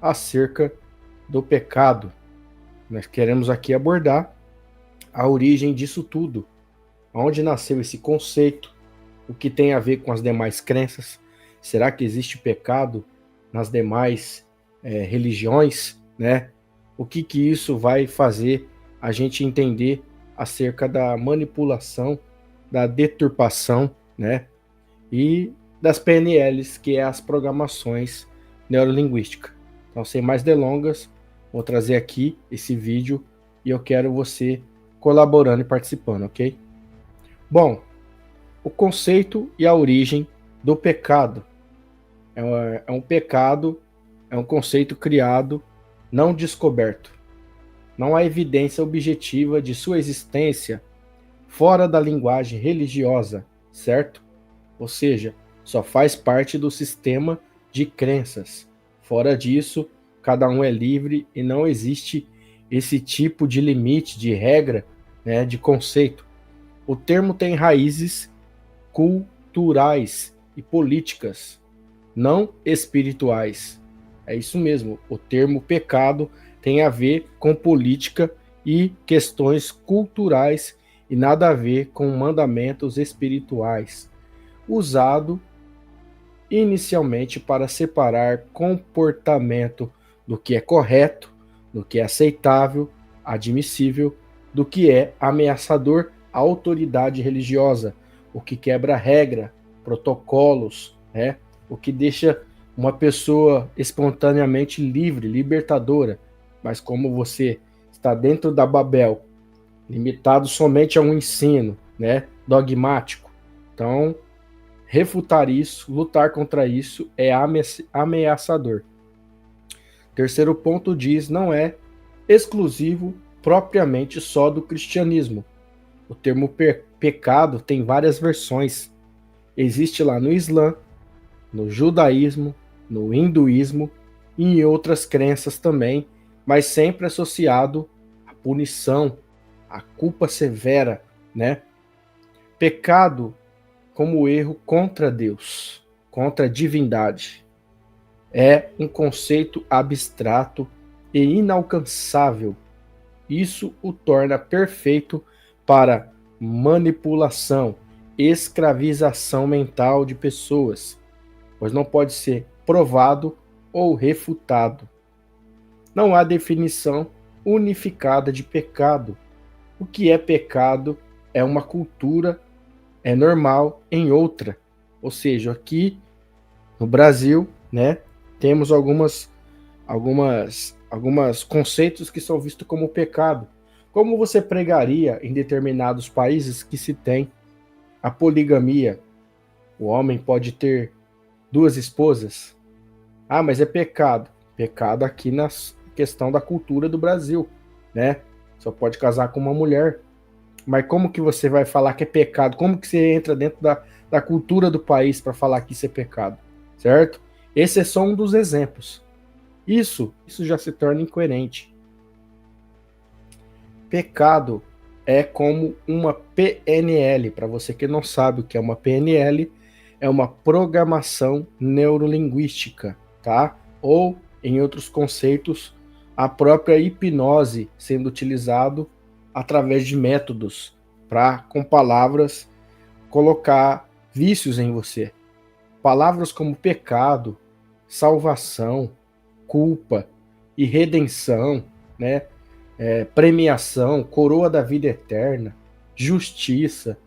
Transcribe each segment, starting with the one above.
acerca do pecado. Nós queremos aqui abordar a origem disso tudo, onde nasceu esse conceito, o que tem a ver com as demais crenças. Será que existe pecado nas demais religiões, né? O que isso vai fazer a gente entender acerca da manipulação, da deturpação, né? E das PNLs, que é as programações neurolinguísticas. Então, sem mais delongas, vou trazer aqui esse vídeo e eu quero você colaborando e participando, ok? Bom, o conceito e a origem do pecado. É um pecado, é um conceito criado, não descoberto. Não há evidência objetiva de sua existência fora da linguagem religiosa, certo? Ou seja, só faz parte do sistema de crenças. Fora disso, cada um é livre e não existe esse tipo de limite, de regra, né, de conceito. O termo tem raízes culturais e políticas, não espirituais. É isso mesmo, o termo pecado tem a ver com política e questões culturais e nada a ver com mandamentos espirituais, usado inicialmente para separar comportamento do que é correto, do que é aceitável, admissível, do que é ameaçador à autoridade religiosa, o que quebra regra, protocolos, né? O que deixa uma pessoa espontaneamente livre, libertadora. Mas como você está dentro da Babel, limitado somente a um ensino, né, dogmático, então refutar isso, lutar contra isso é ameaçador. Terceiro ponto diz, não é exclusivo propriamente só do cristianismo. O termo pecado tem várias versões. Existe lá no Islã, no judaísmo, no hinduísmo e em outras crenças também, mas sempre associado à punição, à culpa severa, né? Pecado como erro contra Deus, contra a divindade. É um conceito abstrato e inalcançável. Isso o torna perfeito para manipulação, escravização mental de pessoas, pois não pode ser provado ou refutado. Não há definição unificada de pecado. O que é pecado é uma cultura, é normal em outra. Ou seja, aqui no Brasil, né, temos algumas conceitos que são vistos como pecado. Como você pregaria em determinados países que se tem a poligamia? O homem pode ter 2 esposas? Ah, mas é pecado. Pecado aqui na questão da cultura do Brasil, né? Só pode casar com uma mulher. Mas como que você vai falar que é pecado? Como que você entra dentro da cultura do país para falar que isso é pecado? Certo? Esse é só um dos exemplos. Isso já se torna incoerente. Pecado é como uma PNL. Para você que não sabe o que é uma PNL, é uma programação neurolinguística, tá? Ou, em outros conceitos, a própria hipnose sendo utilizado através de métodos para, com palavras, colocar vícios em você. Palavras como pecado, salvação, culpa e redenção, né? Premiação, coroa da vida eterna, justiça,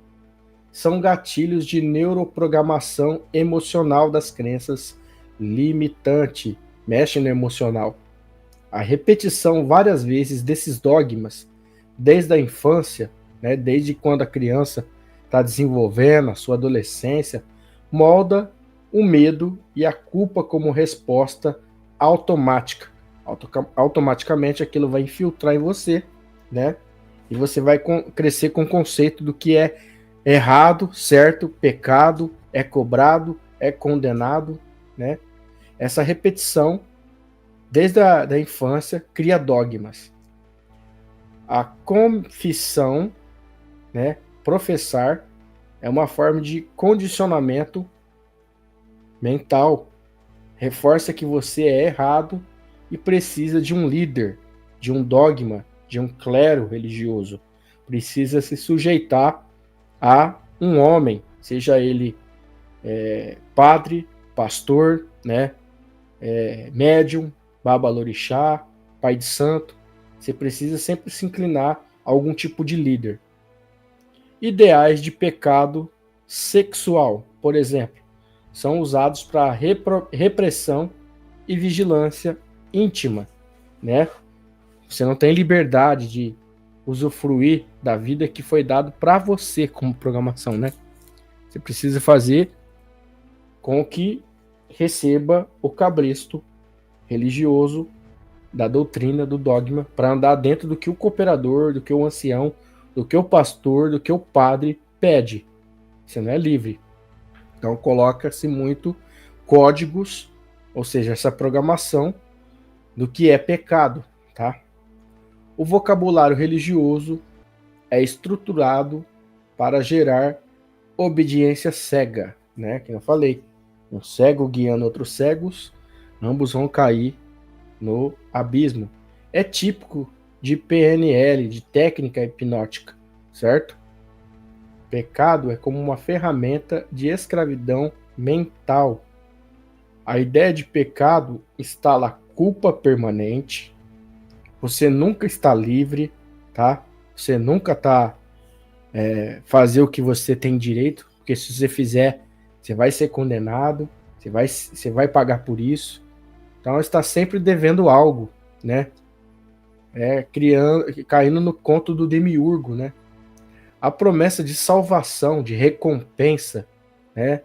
são gatilhos de neuroprogramação emocional das crenças limitante, mexe no emocional. A repetição várias vezes desses dogmas, desde a infância, né, desde quando a criança está desenvolvendo a sua adolescência, molda o medo e a culpa como resposta automática. Automaticamente aquilo vai infiltrar em você, né? E você vai crescer com o conceito do que é errado, certo, pecado, é cobrado, é condenado, né? Essa repetição, desde a infância, cria dogmas. A confissão, né, professar, é uma forma de condicionamento mental. Reforça que você é errado e precisa de um líder, de um dogma, de um clero religioso. Precisa se sujeitar a um homem, seja ele padre, pastor, né, médium, babalorixá, pai de santo. Você precisa sempre se inclinar a algum tipo de líder. Ideais de pecado sexual, por exemplo, são usados para repressão e vigilância íntima, né? Você não tem liberdade de usufruir da vida que foi dado para você como programação, né? Você precisa fazer com que receba o cabresto religioso da doutrina, do dogma, para andar dentro do que o cooperador, do que o ancião, do que o pastor, do que o padre pede. Você não é livre. Então coloca-se muito códigos, ou seja, essa programação do que é pecado, tá? O vocabulário religioso é estruturado para gerar obediência cega, né? Que eu falei, um cego guiando outros cegos, ambos vão cair no abismo. É típico de PNL, de técnica hipnótica, certo? Pecado é como uma ferramenta de escravidão mental. A ideia de pecado instala culpa permanente. Você nunca está livre, tá? Você nunca está fazer o que você tem direito, porque se você fizer, você vai ser condenado, você vai pagar por isso. Então está sempre devendo algo, né? Caindo no conto do demiurgo, né? A promessa de salvação, de recompensa, né?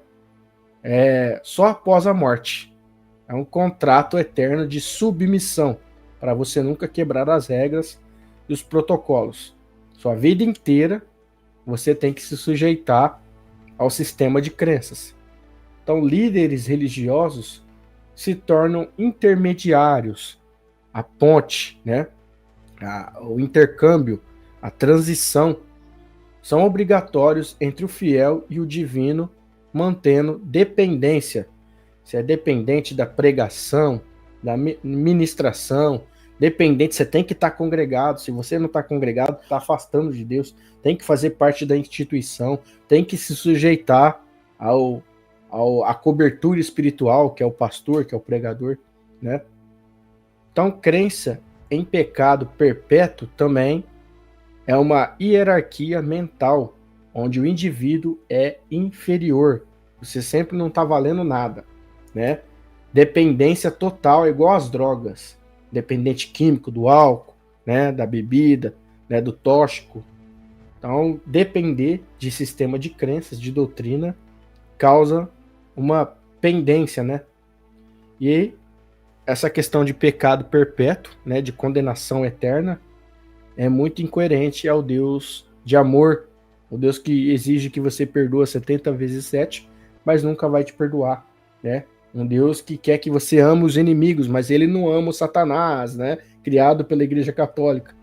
É só após a morte. É um contrato eterno de submissão para você nunca quebrar as regras e os protocolos. Sua vida inteira você tem que se sujeitar ao sistema de crenças. Então, líderes religiosos se tornam intermediários, a ponte, né? O intercâmbio, a transição, são obrigatórios entre o fiel e o divino, mantendo dependência. Você é dependente da pregação, da ministração, dependente, você tem que estar congregado. Se você não está congregado, está afastando de Deus, tem que fazer parte da instituição, tem que se sujeitar à cobertura espiritual, que é o pastor, que é o pregador, né? Então, crença em pecado perpétuo também é uma hierarquia mental, onde o indivíduo é inferior. Você sempre não está valendo nada, né? Dependência total é igual às drogas. Dependente químico do álcool, né? Da bebida, né? Do tóxico. Então, depender de sistema de crenças, de doutrina, causa uma pendência, né? E essa questão de pecado perpétuo, né? De condenação eterna, é muito incoerente ao Deus de amor, o Deus que exige que você perdoa 70 vezes 7, mas nunca vai te perdoar, né? Um Deus que quer que você ame os inimigos, mas ele não ama o Satanás, né? Criado pela Igreja Católica.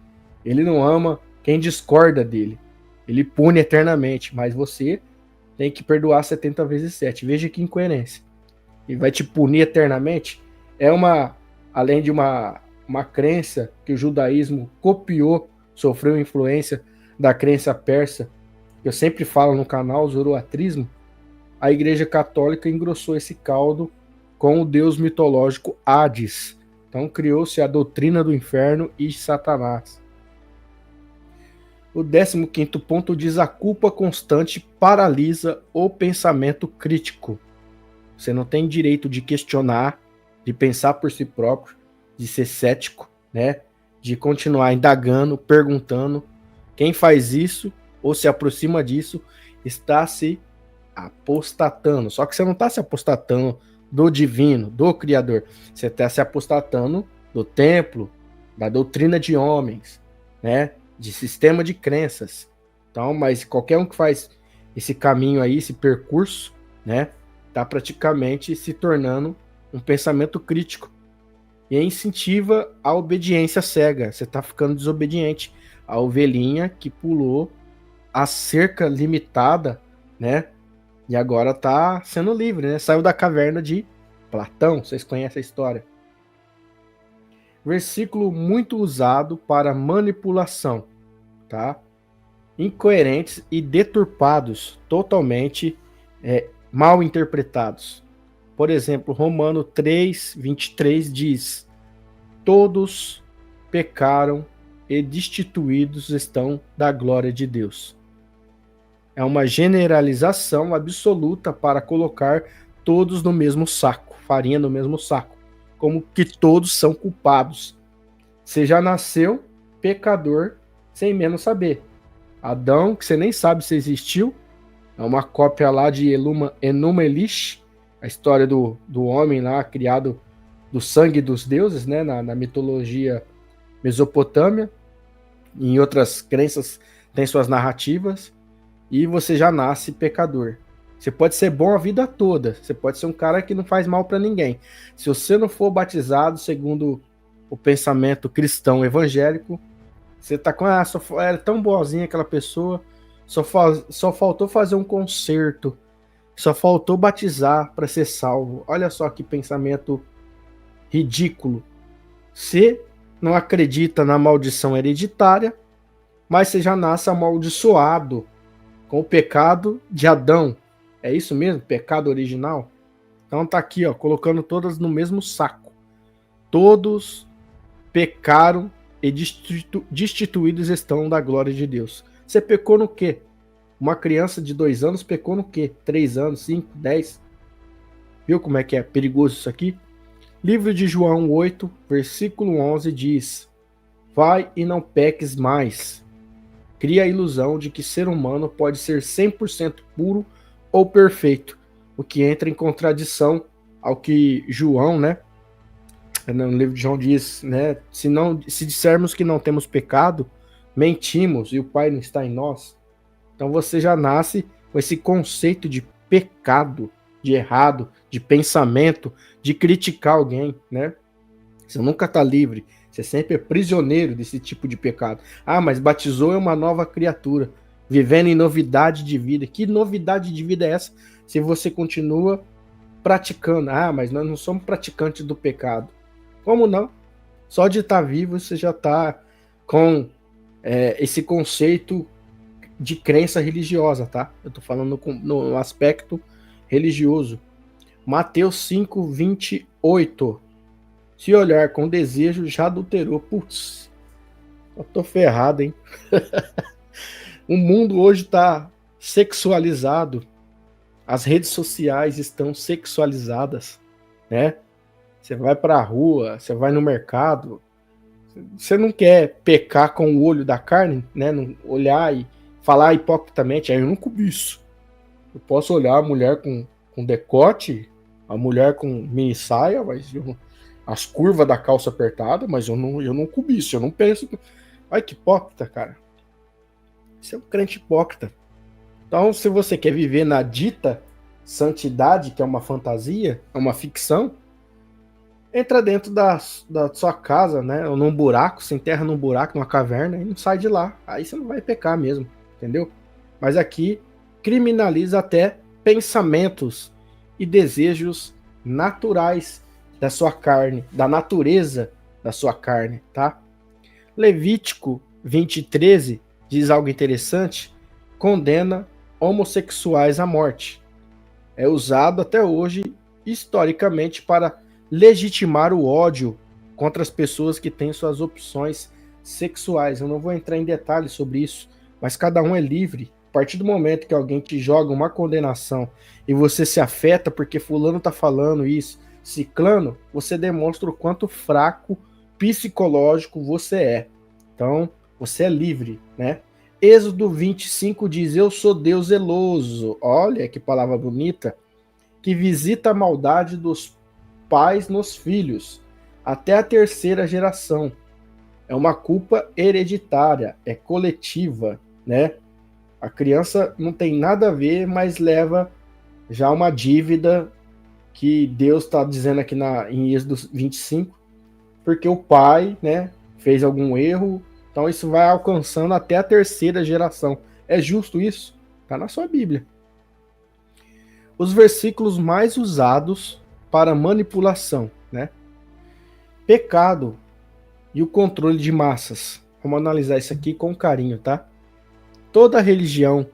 Ele não ama quem discorda dele. Ele pune eternamente, mas você tem que perdoar 70 vezes 7. Veja que incoerência. E vai te punir eternamente? Além de uma crença que o judaísmo copiou, sofreu influência da crença persa, eu sempre falo no canal, o zoroatrismo, a Igreja Católica engrossou esse caldo com o deus mitológico Hades. Então criou-se a doutrina do inferno e Satanás. O 15º ponto diz: a culpa constante paralisa o pensamento crítico. Você não tem direito de questionar, de pensar por si próprio, de ser cético, né? De continuar indagando, perguntando. Quem faz isso ou se aproxima disso está se apostatando. Só que você não está se apostatando do divino, do Criador. Você está se apostatando do templo, da doutrina de homens, né? De sistema de crenças. Então, mas qualquer um que faz esse caminho aí, esse percurso, né? Está praticamente se tornando um pensamento crítico e incentiva a obediência cega. Você está ficando desobediente. A ovelhinha que pulou a cerca limitada, né? E agora está sendo livre, né? Saiu da caverna de Platão. Vocês conhecem a história. Versículo muito usado para manipulação, tá? Incoerentes e deturpados, totalmente mal interpretados. Por exemplo, Romano 3:23 diz: todos pecaram e destituídos estão da glória de Deus. É uma generalização absoluta para colocar todos no mesmo saco, farinha no mesmo saco, como que todos são culpados. Você já nasceu pecador sem menos saber. Adão, que você nem sabe se existiu, é uma cópia lá de Enuma Elish, a história do homem lá criado do sangue dos deuses, né, na mitologia mesopotâmia. Em outras crenças tem suas narrativas. E você já nasce pecador. Você pode ser bom a vida toda. Você pode ser um cara que não faz mal para ninguém. Se você não for batizado segundo o pensamento cristão evangélico, você tá com era tão boazinha aquela pessoa, só faltou fazer um concerto, só faltou batizar para ser salvo. Olha só que pensamento ridículo. Você não acredita na maldição hereditária, mas você já nasce amaldiçoado com o pecado de Adão. É isso mesmo? Pecado original? Então tá aqui, ó, colocando todas no mesmo saco. Todos pecaram e destituídos estão da glória de Deus. Você pecou no quê? Uma criança de 2 anos pecou no quê? 3 anos, 5, 10? Viu como é que é perigoso isso aqui? Livro de João 8, versículo 11 diz: vai e não peques mais. Cria a ilusão de que ser humano pode ser 100% puro ou perfeito, o que entra em contradição ao que João, né, no livro de João diz, né, se dissermos que não temos pecado, mentimos e o Pai não está em nós. Então você já nasce com esse conceito de pecado, de errado, de pensamento, de criticar alguém, né? Você nunca está livre. Você sempre é prisioneiro desse tipo de pecado. Ah, mas batizou é uma nova criatura, vivendo em novidade de vida. Que novidade de vida é essa se você continua praticando? Ah, mas nós não somos praticantes do pecado. Como não? Só de estar vivo você já está com esse conceito de crença religiosa, tá? Eu estou falando no aspecto religioso. Mateus 5:28. Se olhar com desejo, já adulterou. Putz, eu tô ferrado, hein? O mundo hoje tá sexualizado. As redes sociais estão sexualizadas, né? Você vai pra rua, você vai no mercado. Você não quer pecar com o olho da carne, né? Não olhar e falar hipocritamente. Eu não cobiço. Eu posso olhar a mulher com decote, a mulher com mini saia, mas as curvas da calça apertada, mas eu não cobiço, eu não penso. Ai, que hipócrita, cara. Você é um crente hipócrita. Então, se você quer viver na dita santidade, que é uma fantasia, é uma ficção, entra dentro da sua casa, né? Ou num buraco, se enterra num buraco, numa caverna, e não sai de lá. Aí você não vai pecar mesmo, entendeu? Mas aqui criminaliza até pensamentos e desejos naturais da sua carne, da natureza da sua carne, tá? Levítico 20:13 diz algo interessante, condena homossexuais à morte. É usado até hoje, historicamente, para legitimar o ódio contra as pessoas que têm suas opções sexuais. Eu não vou entrar em detalhes sobre isso, mas cada um é livre. A partir do momento que alguém te joga uma condenação e você se afeta porque fulano tá falando isso, ciclano, você demonstra o quanto fraco psicológico você é. Então, você é livre, né? Êxodo 25 diz: eu sou Deus zeloso. Olha que palavra bonita. Que visita a maldade dos pais nos filhos, até a 3ª geração. É uma culpa hereditária, é coletiva, né? A criança não tem nada a ver, mas leva já uma dívida que Deus está dizendo aqui em Êxodo 25, porque o pai, né, fez algum erro, então isso vai alcançando até a 3ª geração. É justo isso? Está na sua Bíblia. Os versículos mais usados para manipulação, né? Pecado e o controle de massas. Vamos analisar isso aqui com carinho, tá? Toda religião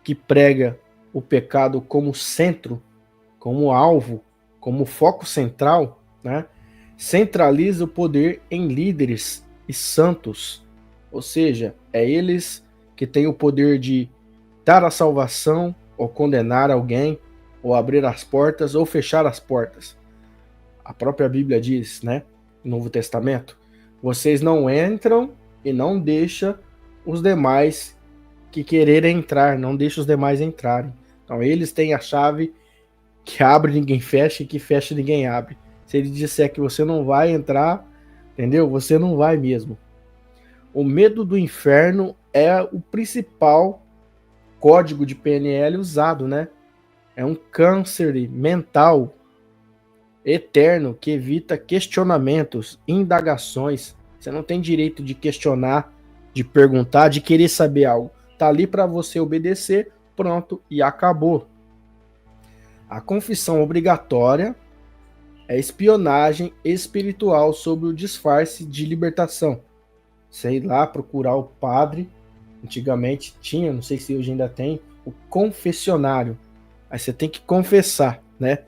que prega o pecado como centro, como alvo, como foco central, né, centraliza o poder em líderes e santos. Ou seja, é eles que têm o poder de dar a salvação, ou condenar alguém, ou abrir as portas, ou fechar as portas. A própria Bíblia diz, né, no Novo Testamento, vocês não entram e não deixam os demais que quererem entrar, não deixa os demais entrarem. Então eles têm a chave que abre ninguém fecha e que fecha ninguém abre. Se ele disser que você não vai entrar, entendeu? Você não vai mesmo. O medo do inferno é o principal código de PNL usado, né? É um câncer mental eterno que evita questionamentos, indagações. Você não tem direito de questionar, de perguntar, de querer saber algo. Tá ali para você obedecer, pronto, e acabou. A confissão obrigatória é espionagem espiritual sob o disfarce de libertação. Você ir lá procurar o padre, antigamente tinha, não sei se hoje ainda tem, o confessionário. Aí você tem que confessar, né?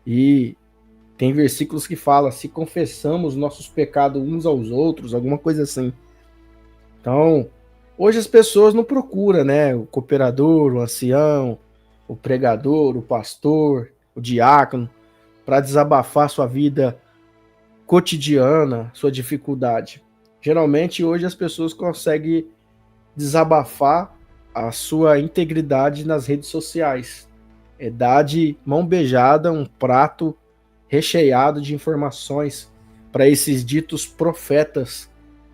E tem versículos que falam, se confessamos nossos pecados uns aos outros, alguma coisa assim. Então, hoje as pessoas não procuram, né? O cooperador, o ancião, o pregador, o pastor, o diácono, para desabafar sua vida cotidiana, sua dificuldade. Geralmente, hoje as pessoas conseguem desabafar a sua integridade nas redes sociais. É dar de mão beijada um prato recheado de informações para esses ditos profetas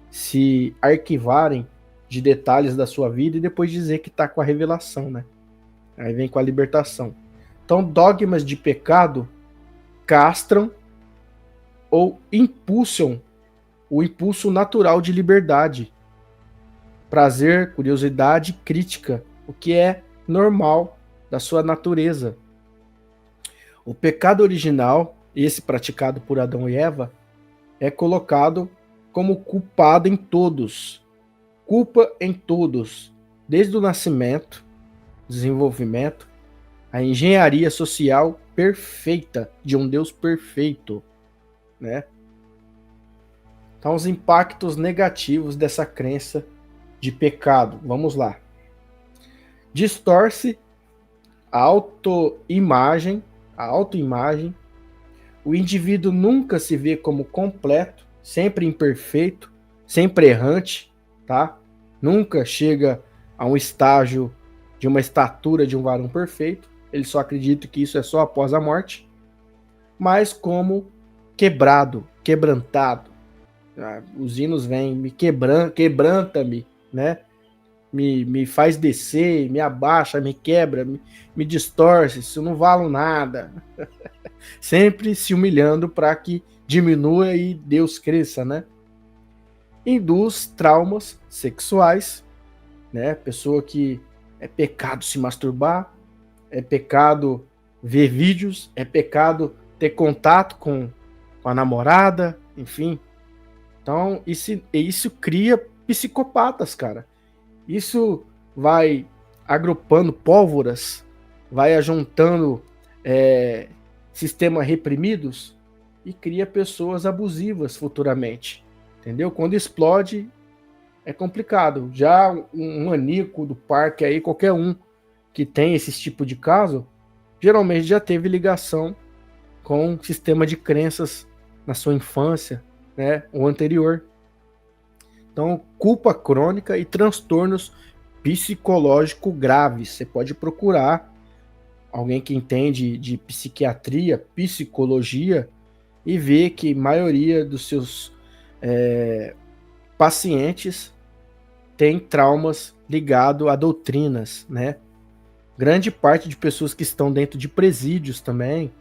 se arquivarem de detalhes da sua vida e depois dizer que está com a revelação, né? Aí vem com a libertação. Então, dogmas de pecado castram ou impulsam o impulso natural de liberdade, prazer, curiosidade, crítica, o que é normal da sua natureza. O pecado original, esse praticado por Adão e Eva, é colocado como culpado em todos. Culpa em todos, desde o nascimento, desenvolvimento, a engenharia social perfeita de um Deus perfeito, né? Então, os impactos negativos dessa crença de pecado. Vamos lá. Distorce a autoimagem, o indivíduo nunca se vê como completo, sempre imperfeito, sempre errante, tá? Nunca chega a um estágio de uma estatura de um varão perfeito, ele só acredita que isso é só após a morte, mas como quebrado, quebrantado. Os hinos vêm, me quebranta-me, né? Me faz descer, me abaixa, me quebra, me distorce, isso não vale nada. Sempre se humilhando para que diminua e Deus cresça, né? Induz traumas sexuais, né? Pessoa que é pecado se masturbar, é pecado ver vídeos, é pecado ter contato com a namorada, enfim. Então, isso cria psicopatas, cara. Isso vai agrupando pólvoras, vai ajuntando sistemas reprimidos e cria pessoas abusivas futuramente. Entendeu? Quando explode, é complicado. Já um maníaco do parque aí, qualquer um que tem esse tipo de caso, geralmente já teve ligação com um sistema de crenças na sua infância, né, ou anterior. Então, culpa crônica e transtornos psicológicos graves. Você pode procurar alguém que entende de psiquiatria, psicologia, e ver que a maioria dos seus pacientes tem traumas ligados a doutrinas, né? Grande parte de pessoas que estão dentro de presídios também,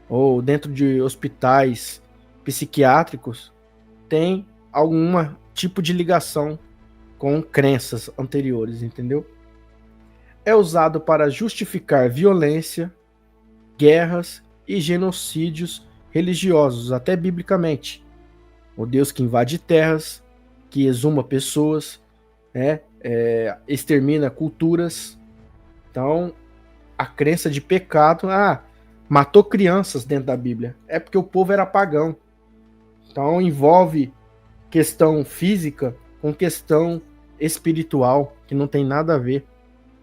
ou dentro de hospitais psiquiátricos, tem algum tipo de ligação com crenças anteriores, entendeu? É usado para justificar violência, guerras e genocídios religiosos, até biblicamente. o Deus que invade terras, que exuma pessoas, né? Extermina culturas. Então, a crença de pecado, matou crianças dentro da Bíblia, é porque o povo era pagão. Então, envolve questão física com questão espiritual, que não tem nada a ver.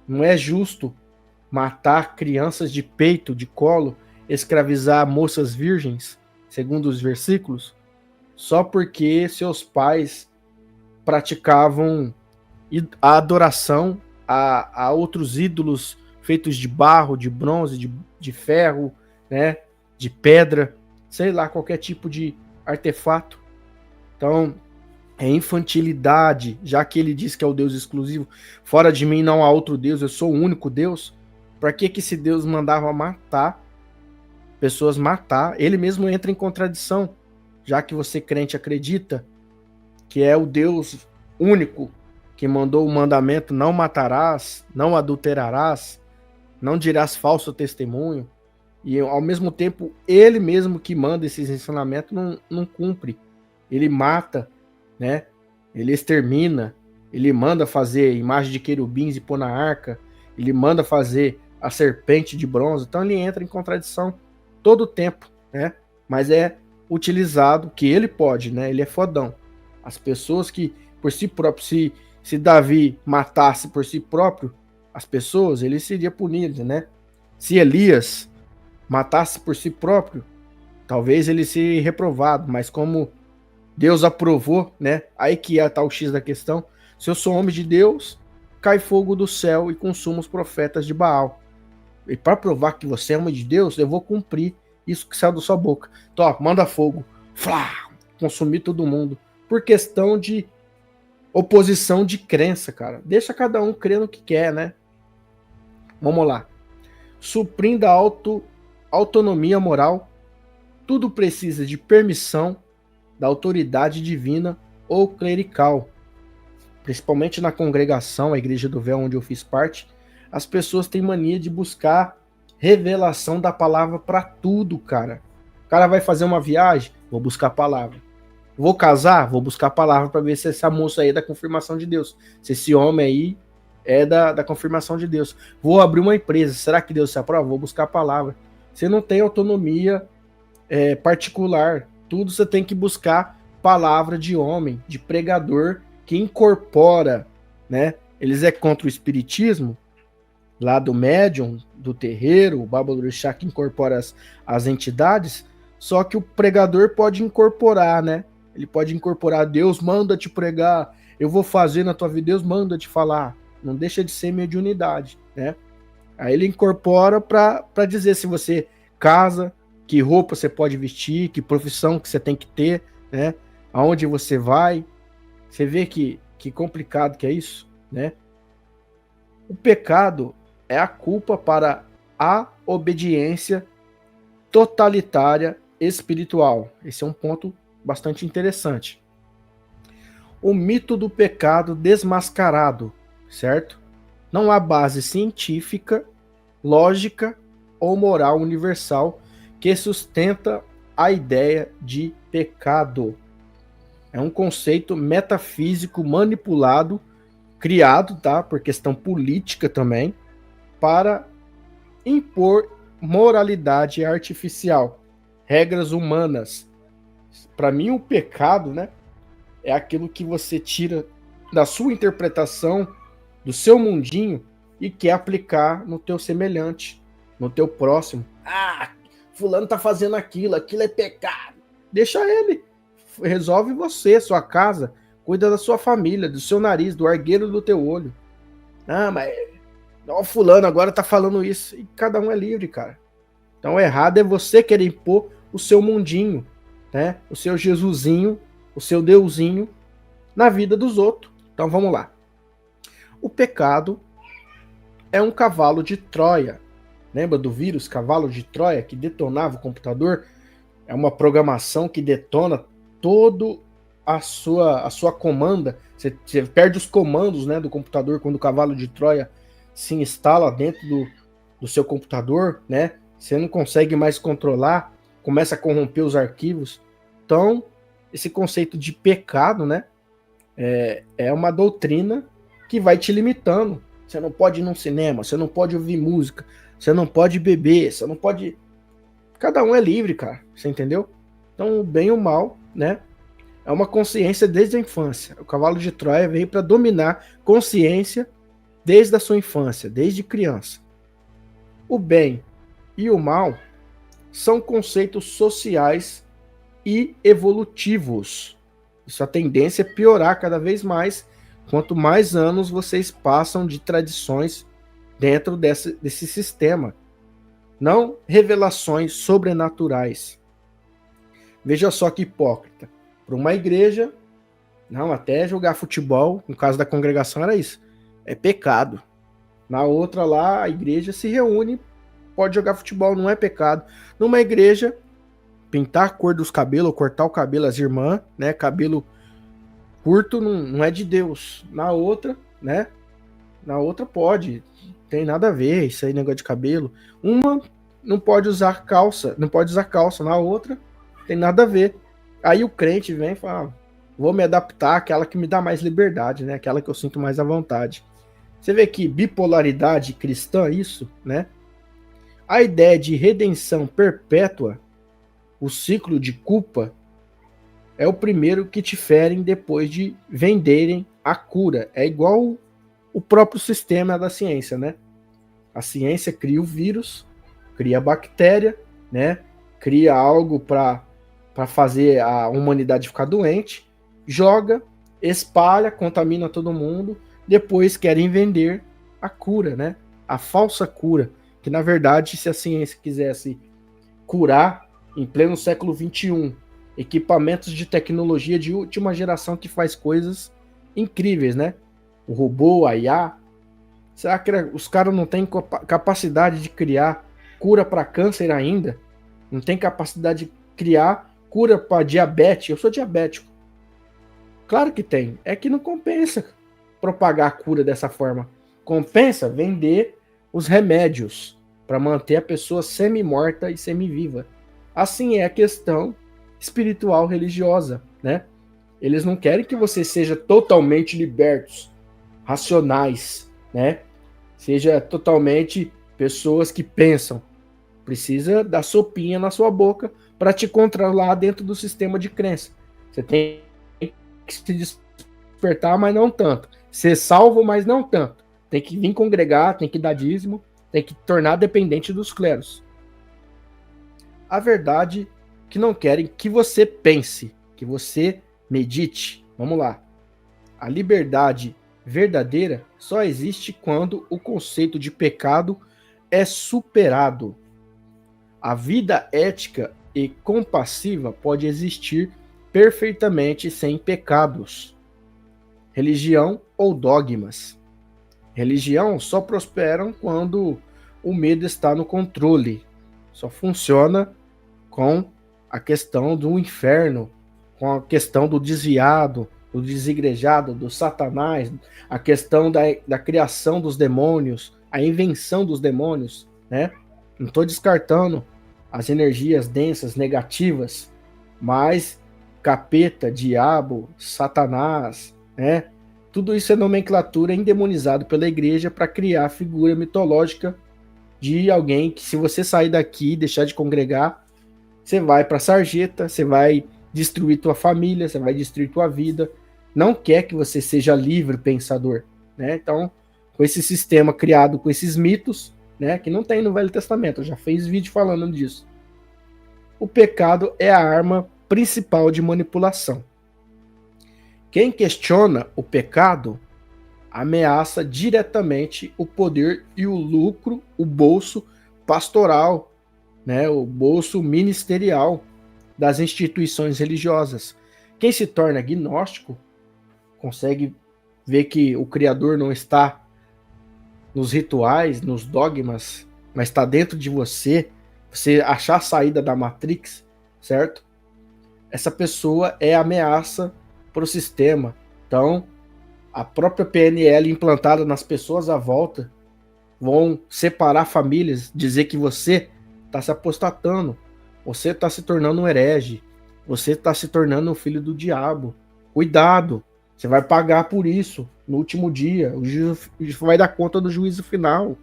Não é justo matar crianças de peito, de colo, escravizar moças virgens, segundo os versículos, só porque seus pais praticavam a adoração a outros ídolos feitos de barro, de bronze, de ferro, né, de pedra, sei lá, qualquer tipo de artefato. Então, é infantilidade, já que ele diz que é o Deus exclusivo. Fora de mim não há outro Deus, eu sou o único Deus. Para que esse Deus mandava matar pessoas, matar? Ele mesmo entra em contradição, já que você crente acredita que é o Deus único que mandou o mandamento: não matarás, não adulterarás, não dirás falso testemunho. E ao mesmo tempo, ele mesmo que manda esses ensinamentos não cumpre. Ele mata, né? Ele extermina, ele manda fazer imagem de querubins e pôr na arca, ele manda fazer a serpente de bronze. Então ele entra em contradição todo o tempo, né? Mas é utilizado, que ele pode, né? Ele é fodão. As pessoas que por si próprio, se Davi matasse por si próprio as pessoas, ele seria punido, né? Se Elias matasse por si próprio, talvez ele seria reprovado, mas como Deus aprovou, né? Aí que é tal X da questão. Se eu sou homem de Deus, cai fogo do céu e consuma os profetas de Baal. E para provar que você é homem de Deus, eu vou cumprir isso que saiu da sua boca. Então, ó, manda fogo. Flá, consumir todo mundo. Por questão de oposição de crença, cara. Deixa cada um crer no que quer, né? Vamos lá. Suprindo a autonomia moral, tudo precisa de permissão da autoridade divina ou clerical. Principalmente na congregação, a Igreja do Véu, onde eu fiz parte, as pessoas têm mania de buscar revelação da palavra para tudo, cara. O cara vai fazer uma viagem, vou buscar a palavra. Vou casar, vou buscar a palavra para ver se essa moça aí é da confirmação de Deus. Se esse homem aí é da confirmação de Deus. Vou abrir uma empresa, será que Deus se aprova? Vou buscar a palavra. Você não tem autonomia particular. Tudo você tem que buscar palavra de homem, de pregador, que incorpora, né? Eles é contra o espiritismo, lá do médium, do terreiro, o Babalorixá que incorpora as entidades, só que o pregador pode incorporar, né? Ele pode incorporar: Deus manda te pregar, eu vou fazer na tua vida, Deus manda te falar. Não deixa de ser mediunidade, né? Aí ele incorpora para dizer se você casa, que roupa você pode vestir, que profissão que você tem que ter, né? Aonde você vai. Você vê que complicado que é isso, né? O pecado é a culpa para a obediência totalitária espiritual. Esse é um ponto bastante interessante. O mito do pecado desmascarado, certo? Não há base científica, lógica ou moral universal que sustenta a ideia de pecado. É um conceito metafísico manipulado, criado, tá, por questão política também, para impor moralidade artificial, regras humanas. Para mim, o pecado, né, é aquilo que você tira da sua interpretação, do seu mundinho, e quer aplicar no teu semelhante, no teu próximo. Fulano tá fazendo aquilo é pecado. Deixa ele. Resolve você, sua casa, cuida da sua família, do seu nariz, do argueiro do teu olho. Mas ó, fulano agora tá falando isso. E cada um é livre, cara. Então o errado é você querer impor o seu mundinho, né? O seu Jesusinho, o seu Deusinho na vida dos outros. Então vamos lá. O pecado é um cavalo de Troia. Lembra do vírus cavalo de Troia que detonava o computador? É uma programação que detona todo a sua comanda. Você perde os comandos, né, do computador quando o cavalo de Troia se instala dentro do seu computador, né? Você não consegue mais controlar, começa a corromper os arquivos. Então, esse conceito de pecado, né? É uma doutrina que vai te limitando. Você não pode ir num cinema, você não pode ouvir música, você não pode beber, você não pode. Cada um é livre, cara. Você entendeu? Então, o bem e o mal, né? É uma consciência desde a infância. O cavalo de Troia veio para dominar consciência desde a sua infância, desde criança. O bem e o mal são conceitos sociais e evolutivos. Isso a tendência é piorar cada vez mais quanto mais anos vocês passam de tradições dentro desse sistema. Não revelações sobrenaturais. Veja só que hipócrita. Para uma igreja, não, até jogar futebol, no caso da congregação era isso, é pecado. Na outra lá, a igreja se reúne, pode jogar futebol, não é pecado. Numa igreja, pintar a cor dos cabelos, cortar o cabelo as irmãs, né, cabelo curto não é de Deus. Na outra, né, na outra pode, tem nada a ver isso aí, negócio de cabelo. Uma não pode usar calça, na outra tem nada a ver. Aí o crente vem e fala, vou me adaptar àquela que me dá mais liberdade, né, aquela que eu sinto mais à vontade. Você vê que bipolaridade cristã, isso, né? A ideia de redenção perpétua, o ciclo de culpa, é o primeiro que te ferem depois de venderem a cura. É igual o próprio sistema da ciência, né? A ciência cria o vírus, cria a bactéria, né? Cria algo para fazer a humanidade ficar doente, joga, espalha, contamina todo mundo, depois querem vender a cura, né? A falsa cura, que na verdade, se a ciência quisesse curar em pleno século XXI, equipamentos de tecnologia de última geração que faz coisas incríveis, né? O robô, a IA. Será que os caras não têm capacidade de criar cura para câncer ainda? Não tem capacidade de criar cura para diabetes? Eu sou diabético. Claro que tem. É que não compensa propagar a cura dessa forma. Compensa vender os remédios para manter a pessoa semi-morta e semi-viva. Assim é a questão espiritual religiosa, né? Eles não querem que você seja totalmente libertos, racionais, né? Seja totalmente pessoas que pensam. Precisa dar sopinha na sua boca para te controlar dentro do sistema de crença. Você tem que se despertar, mas não tanto. Ser salvo, mas não tanto. Tem que vir congregar, tem que dar dízimo, tem que tornar dependente dos cleros. A verdade é que não querem que você pense, que você medite. Vamos lá. A liberdade verdadeira só existe quando o conceito de pecado é superado. A vida ética e compassiva pode existir perfeitamente sem pecados. Religião ou dogmas. Religião só prosperam quando o medo está no controle. Só funciona com a questão do inferno, com a questão do desviado, do desigrejado, do Satanás, a questão da criação dos demônios, a invenção dos demônios, né? Não estou descartando as energias densas, negativas, mas capeta, diabo, Satanás, né? Tudo isso é nomenclatura endemonizado pela igreja para criar a figura mitológica de alguém que, se você sair daqui e deixar de congregar, você vai para a sarjeta, você vai destruir tua família, você vai destruir tua vida. Não quer que você seja livre pensador, né? Então, com esse sistema criado com esses mitos, né, que não tem no Velho Testamento, eu já fiz vídeo falando disso. O pecado é a arma principal de manipulação. Quem questiona o pecado ameaça diretamente o poder e o lucro, o bolso pastoral, né, o bolso ministerial das instituições religiosas. Quem se torna agnóstico consegue ver que o Criador não está nos rituais, nos dogmas, mas está dentro de você, você achar a saída da Matrix, certo? Essa pessoa é ameaça para o sistema. Então, a própria PNL implantada nas pessoas à volta vão separar famílias, dizer que você está se apostatando, você está se tornando um herege, você está se tornando um filho do diabo. Cuidado, você vai pagar por isso no último dia. O juízo vai dar conta do juízo final.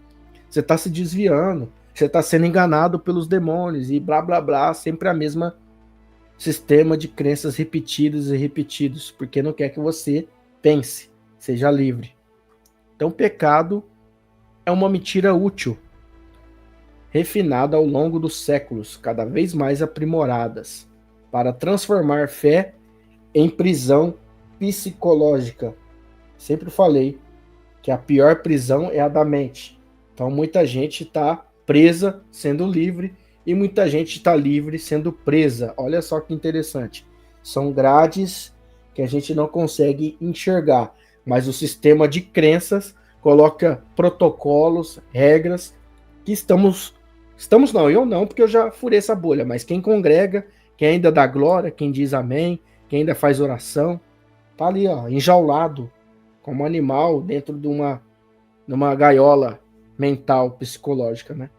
Você está se desviando, você está sendo enganado pelos demônios e blá blá blá, sempre a mesma sistema de crenças repetidos e repetidos, porque não quer que você pense, seja livre. Então, pecado é uma mentira útil, refinada ao longo dos séculos, cada vez mais aprimoradas, para transformar fé em prisão psicológica. Sempre falei que a pior prisão é a da mente. Então, muita gente está presa sendo livre e muita gente está livre sendo presa. Olha só que interessante. São grades que a gente não consegue enxergar, mas o sistema de crenças coloca protocolos, regras que estamos não, eu não, porque eu já furei essa bolha, mas quem congrega, quem ainda dá glória, quem diz amém, quem ainda faz oração, tá ali, ó, enjaulado como animal dentro de numa gaiola mental, psicológica, né?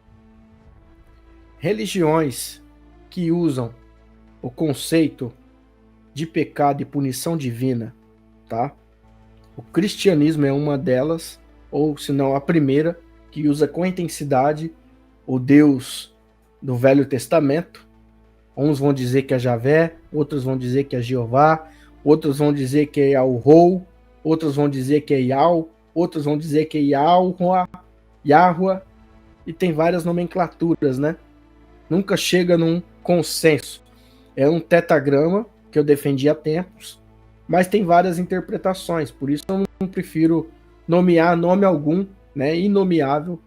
Religiões que usam o conceito de pecado e punição divina, tá? O cristianismo é uma delas, ou se não a primeira, que usa com intensidade o Deus do Velho Testamento. Uns vão dizer que é Javé, outros vão dizer que é Jeová, outros vão dizer que é Yahweh, outros vão dizer que é Yau, outros vão dizer que é Yahua, e tem várias nomenclaturas, né? Nunca chega num consenso. É um tetagrama que eu defendi há tempos, mas tem várias interpretações, por isso eu não prefiro nomear nome algum, né? Inomeável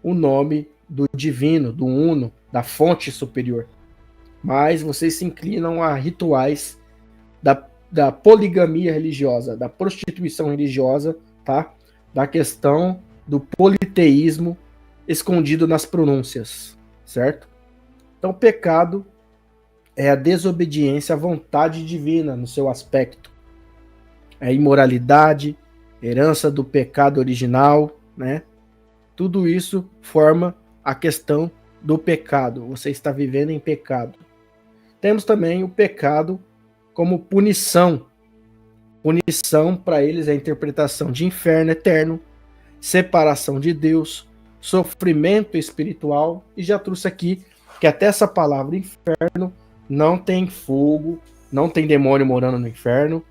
o nome do divino, do uno, da fonte superior. Mas vocês se inclinam a rituais da poligamia religiosa, da prostituição religiosa, tá? Da questão do politeísmo escondido nas pronúncias, certo? Então, o pecado é a desobediência à vontade divina no seu aspecto. É a imoralidade, herança do pecado original, né? Tudo isso forma a questão do pecado. Você está vivendo em pecado. Temos também o pecado como punição. Punição, para eles, é a interpretação de inferno eterno, separação de Deus, sofrimento espiritual. E já trouxe aqui que até essa palavra inferno não tem fogo, não tem demônio morando no inferno,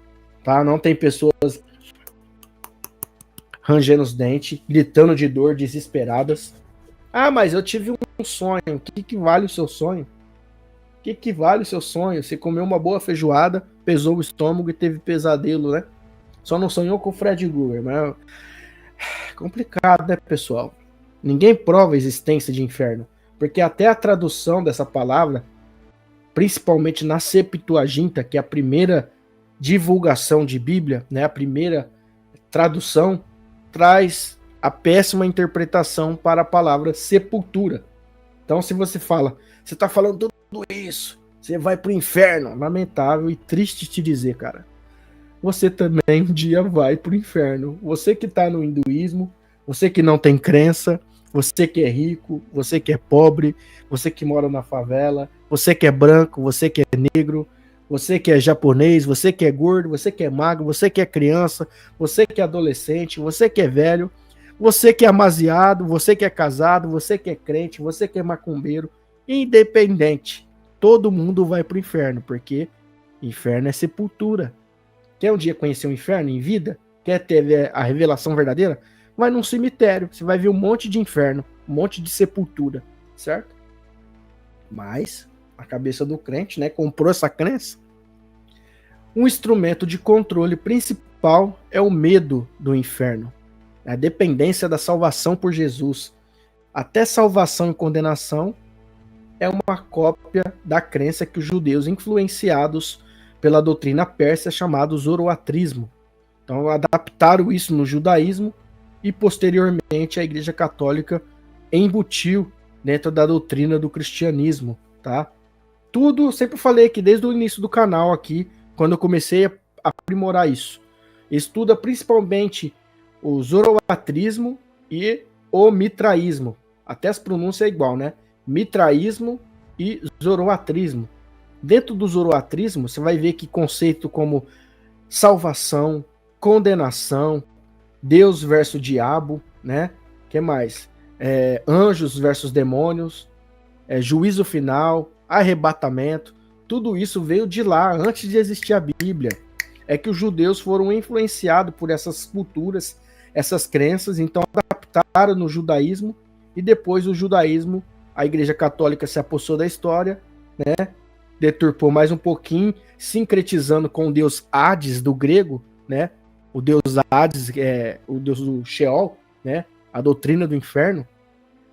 tá? Não tem pessoas rangendo os dentes, gritando de dor, desesperadas. Ah, mas eu tive um sonho. O que vale o seu sonho? O que vale o seu sonho? Você comeu uma boa feijoada, pesou o estômago e teve pesadelo, né? Só não sonhou com o Fred Krueger, mas é complicado, né, pessoal? Ninguém prova a existência de inferno, porque até a tradução dessa palavra, principalmente na Septuaginta, que é a primeira divulgação de Bíblia, né, a primeira tradução, traz a péssima interpretação para a palavra sepultura. Então, se você fala, você está falando tudo isso, você vai para o inferno, lamentável e triste te dizer, cara. Você também um dia vai para o inferno. Você que está no hinduísmo, você que não tem crença, você que é rico, você que é pobre, você que mora na favela, você que é branco, você que é negro, você que é japonês, você que é gordo, você que é magro, você que é criança, você que é adolescente, você que é velho, você que é amaziado, você que é casado, você que é crente, você que é macumbeiro, independente, todo mundo vai pro inferno, porque inferno é sepultura. Quer um dia conhecer o inferno em vida? Quer ter a revelação verdadeira? Vai num cemitério, você vai ver um monte de inferno, um monte de sepultura, certo? Mas a cabeça do crente, né, comprou essa crença. Um instrumento de controle principal é o medo do inferno, a dependência da salvação por Jesus. Até salvação e condenação é uma cópia da crença que os judeus, influenciados pela doutrina persa, chamado zoroatrismo. Então adaptaram isso no judaísmo e posteriormente a Igreja Católica embutiu dentro da doutrina do cristianismo, tá? Tudo, eu sempre falei aqui desde o início do canal aqui, quando eu comecei a aprimorar isso. Estuda principalmente o zoroatrismo e o mitraísmo. Até as pronúncias é igual, né? Mitraísmo e zoroatrismo. Dentro do zoroatrismo, você vai ver que conceito como salvação, condenação, Deus versus diabo, né? Que mais? Anjos versus demônios, juízo final, arrebatamento, tudo isso veio de lá, antes de existir a Bíblia. É que os judeus foram influenciados por essas culturas, essas crenças, então adaptaram no judaísmo, e depois o judaísmo, a Igreja Católica se apossou da história, né? Deturpou mais um pouquinho, sincretizando com o deus Hades do grego, né? O deus Hades, o deus do Sheol, né? A doutrina do inferno.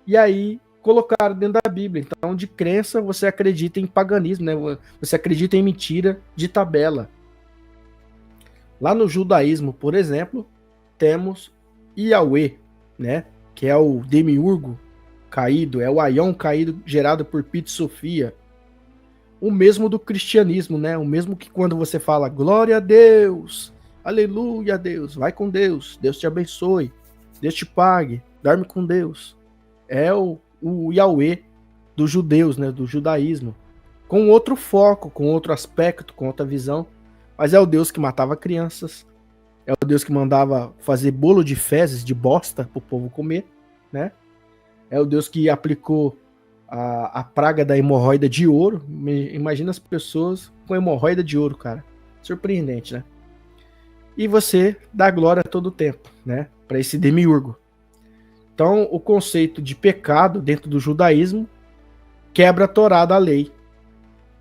E aí colocaram dentro da Bíblia. Então, de crença, você acredita em paganismo, né? Você acredita em mentira de tabela. Lá no judaísmo, por exemplo, temos Yahweh, né? Que é o demiurgo caído, é o Aion caído gerado por Pit Sofia. O mesmo do cristianismo, né? O mesmo que quando você fala glória a Deus, aleluia a Deus, vai com Deus, Deus te abençoe, Deus te pague, dorme com Deus. É o Yahweh dos judeus, né? Do judaísmo. Com outro foco, com outro aspecto, com outra visão. Mas é o Deus que matava crianças, é o Deus que mandava fazer bolo de fezes, de bosta, para o povo comer, né? É o Deus que aplicou a praga da hemorroida de ouro. Imagina as pessoas com hemorroida de ouro, cara. Surpreendente, né? E você dá glória todo o tempo, né? Para esse demiurgo. Então, o conceito de pecado dentro do judaísmo quebra a Torá da lei.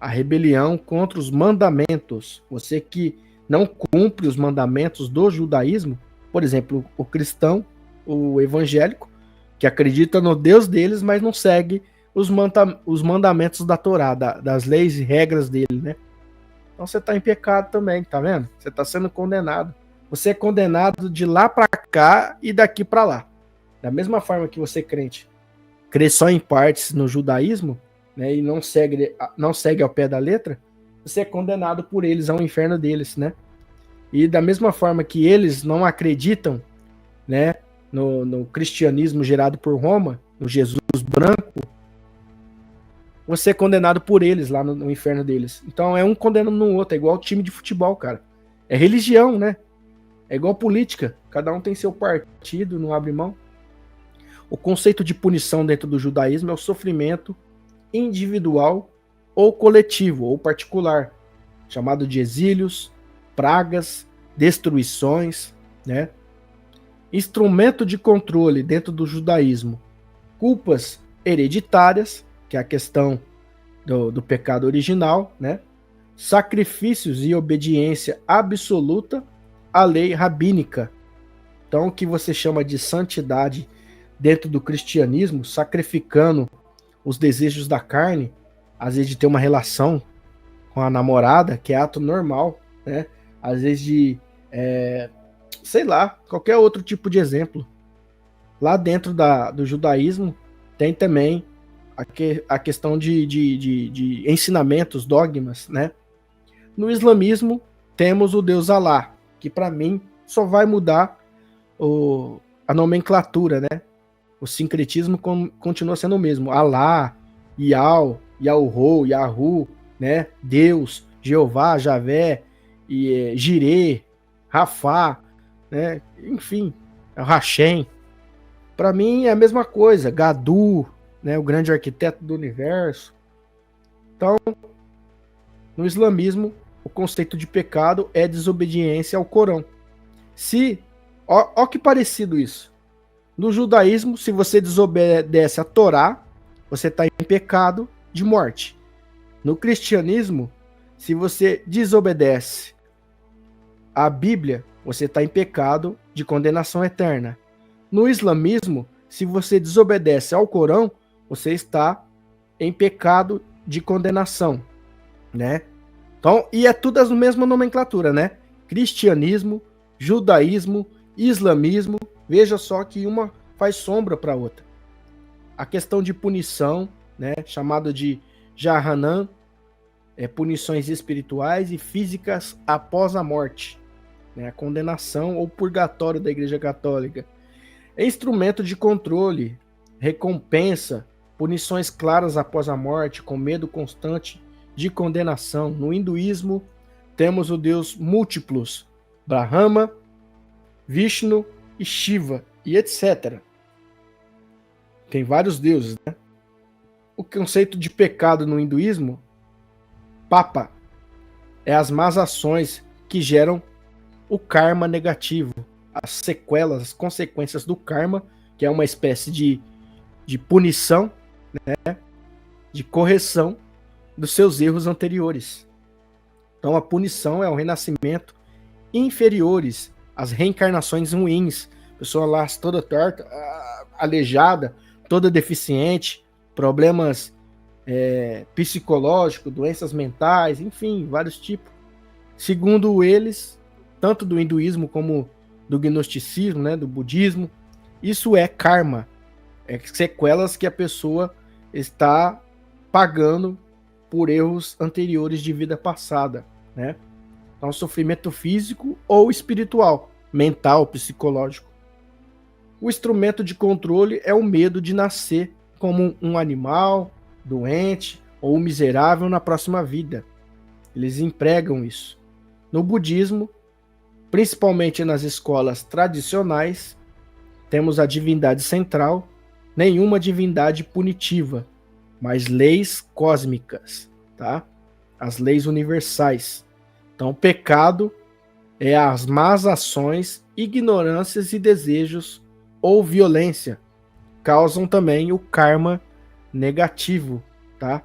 A rebelião contra os mandamentos. Você que não cumpre os mandamentos do judaísmo, por exemplo, o cristão, o evangélico, que acredita no Deus deles, mas não segue os mandamentos da Torá, das leis e regras dele, né? Então você está em pecado também, tá vendo? Você está sendo condenado. Você é condenado de lá para cá e daqui para lá. Da mesma forma que você, crente, crê só em partes no judaísmo, né, e não segue ao pé da letra, você é condenado por eles ao inferno deles, né? E da mesma forma que eles não acreditam, né, no cristianismo gerado por Roma, no Jesus branco, você é condenado por eles lá no inferno deles. Então é um condenando no outro, é igual time de futebol, cara. É religião, né? É igual política. Cada um tem seu partido, não abre mão. O conceito de punição dentro do judaísmo é o sofrimento individual ou coletivo, ou particular, chamado de exílios, pragas, destruições, né? Instrumento de controle dentro do judaísmo, culpas hereditárias, que é a questão do pecado original, né? Sacrifícios e obediência absoluta à lei rabínica. Então, o que você chama de santidade dentro do cristianismo, sacrificando os desejos da carne, às vezes de ter uma relação com a namorada, que é ato normal, né? Às vezes de, sei lá, qualquer outro tipo de exemplo. Lá dentro do judaísmo tem também a questão de ensinamentos, dogmas, né? No islamismo temos o Deus Alá, que para mim só vai mudar a nomenclatura, né? O sincretismo continua sendo o mesmo. Alá, Yal, Yahoo, Yahu, né? Deus, Jeová, Javé, Jireh, Rafá, né? Enfim, Hashem. Para mim é a mesma coisa. Gadu, né? O grande arquiteto do universo. Então, no islamismo, o conceito de pecado é desobediência ao Corão. Ó que parecido isso. No judaísmo, se você desobedece a Torá, você está em pecado de morte. No cristianismo, se você desobedece a Bíblia, você está em pecado de condenação eterna. No islamismo, se você desobedece ao Corão, você está em pecado de condenação, né? Então, e é tudo a mesma nomenclatura, né? Cristianismo, judaísmo, islamismo, veja só que uma faz sombra para a outra. A questão de punição, né, chamado de Jahannam, punições espirituais e físicas após a morte, né, a condenação ou purgatório da Igreja Católica. É instrumento de controle, recompensa, punições claras após a morte, com medo constante de condenação. No hinduísmo, temos o deus múltiplos, Brahma, Vishnu e Shiva, e etc. Tem vários deuses, né? O conceito de pecado no hinduísmo, papa, é as más ações que geram o karma negativo, as sequelas, as consequências do karma, que é uma espécie de punição, né, de correção dos seus erros anteriores. Então a punição é o renascimento inferiores, as reencarnações ruins, pessoa lá toda torta, aleijada, toda deficiente, problemas psicológicos, doenças mentais, enfim, vários tipos. Segundo eles, tanto do hinduísmo como do gnosticismo, né, do budismo, isso é karma, é sequelas que a pessoa está pagando por erros anteriores de vida passada, né? Então, sofrimento físico ou espiritual, mental, psicológico. O instrumento de controle é o medo de nascer como um animal, doente ou miserável na próxima vida. Eles empregam isso. No budismo, principalmente nas escolas tradicionais, temos a divindade central, nenhuma divindade punitiva, mas leis cósmicas, tá? As leis universais. Então, o pecado é as más ações, ignorâncias e desejos ou violência causam também o karma negativo, tá?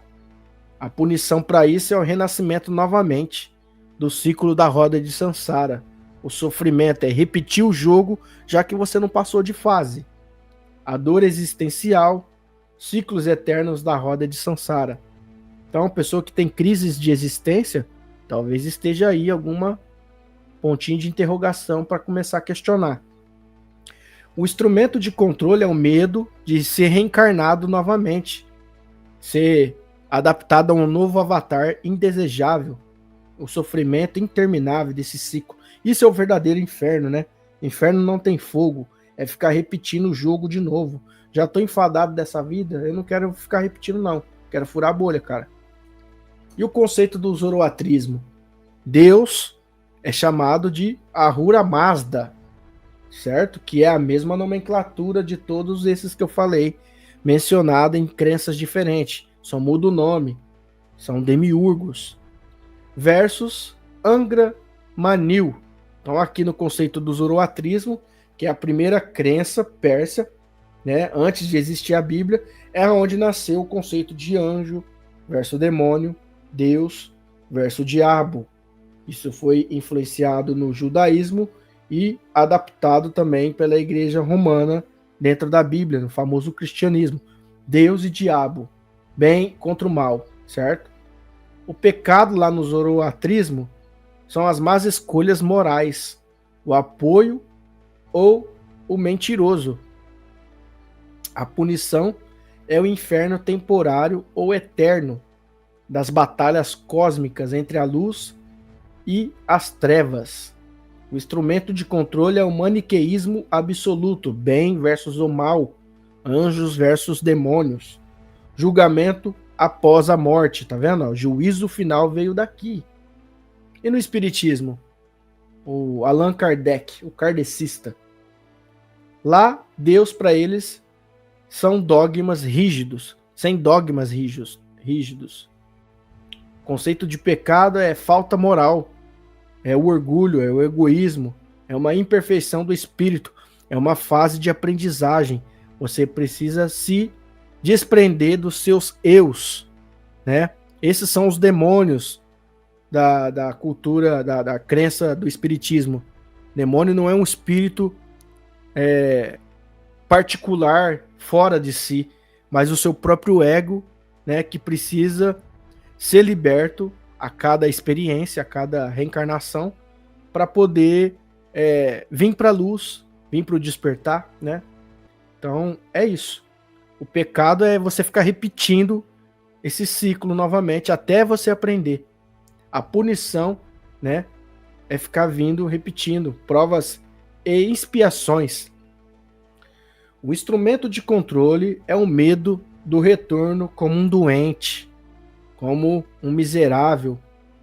A punição para isso é o renascimento novamente do ciclo da roda de Sansara. O sofrimento é repetir o jogo, já que você não passou de fase. A dor existencial, ciclos eternos da roda de Sansara. Então, a pessoa que tem crises de existência, talvez esteja aí alguma pontinho de interrogação para começar a questionar. O instrumento de controle é o medo de ser reencarnado novamente, ser adaptado a um novo avatar indesejável, o sofrimento interminável desse ciclo. Isso é o verdadeiro inferno, né? Inferno não tem fogo, é ficar repetindo o jogo de novo. Já tô enfadado dessa vida, eu não quero ficar repetindo não, quero furar a bolha, cara. E o conceito do zoroatrismo? Deus é chamado de Ahura Mazda, certo? Que é a mesma nomenclatura de todos esses que eu falei, mencionada em crenças diferentes, só muda o nome, são demiurgos. Versus Angra Mainyu. Então aqui no conceito do zoroatrismo, que é a primeira crença persa, né, antes de existir a Bíblia, é onde nasceu o conceito de anjo versus demônio, Deus versus diabo. Isso foi influenciado no judaísmo e adaptado também pela igreja romana dentro da Bíblia, no famoso cristianismo. Deus e diabo, bem contra o mal, certo? O pecado lá no zoroatrismo são as más escolhas morais, o apoio ou o mentiroso. A punição é o inferno temporário ou eterno das batalhas cósmicas entre a luz e as trevas. O instrumento de controle é o maniqueísmo absoluto, bem versus o mal, anjos versus demônios. Julgamento após a morte, tá vendo? O juízo final veio daqui. E no espiritismo? O Allan Kardec, o kardecista. Lá, Deus para eles são dogmas rígidos, sem dogmas rígidos. O conceito de pecado é falta moral, é o orgulho, é o egoísmo, é uma imperfeição do espírito, é uma fase de aprendizagem. Você precisa se desprender dos seus eus, né? Esses são os demônios da cultura, da crença do espiritismo. Demônio não é um espírito particular, fora de si, mas o seu próprio ego, né, que precisa ser liberto a cada experiência, a cada reencarnação, para poder vir para a luz, vir para o despertar, né? Então, é isso. O pecado é você ficar repetindo esse ciclo novamente até você aprender. A punição, né, é ficar vindo, repetindo provas e expiações. O instrumento de controle é o medo do retorno como um doente, como um miserável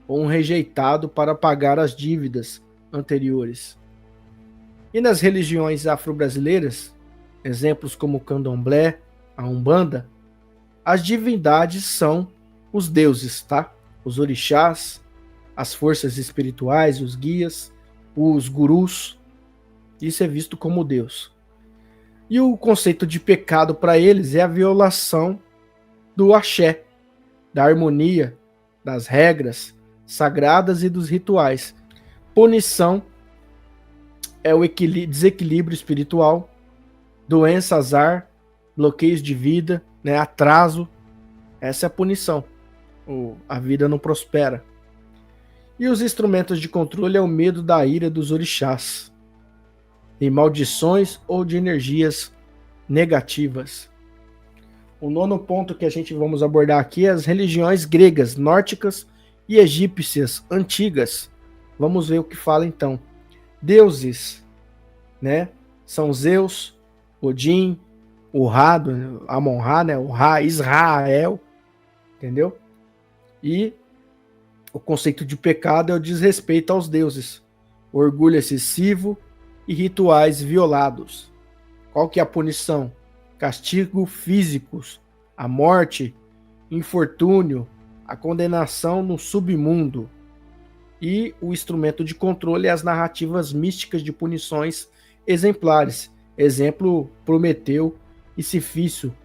ou um rejeitado para pagar as dívidas anteriores. E nas religiões afro-brasileiras, exemplos como o candomblé, a umbanda, as divindades são os deuses, tá? Os orixás, as forças espirituais, os guias, os gurus, isso é visto como Deus. E o conceito de pecado para eles é a violação do axé, da harmonia, das regras sagradas e dos rituais. Punição é o desequilíbrio espiritual, doença, azar, bloqueios de vida, né, atraso. Essa é a punição. A vida não prospera. E os instrumentos de controle é o medo da ira dos orixás, de maldições ou de energias negativas. O nono ponto que a gente vamos abordar aqui é as religiões gregas, nórdicas e egípcias antigas. Vamos ver o que fala então. Deuses, né? São Zeus, Odin, o Ra, Amon-Ra, né? O Ra, Israel, entendeu? E o conceito de pecado é o desrespeito aos deuses, orgulho excessivo e rituais violados. Qual que é a punição? Castigo físicos, a morte, infortúnio, a condenação no submundo. E o instrumento de controle é as narrativas místicas de punições exemplares. Exemplo, Prometeu e Cifício.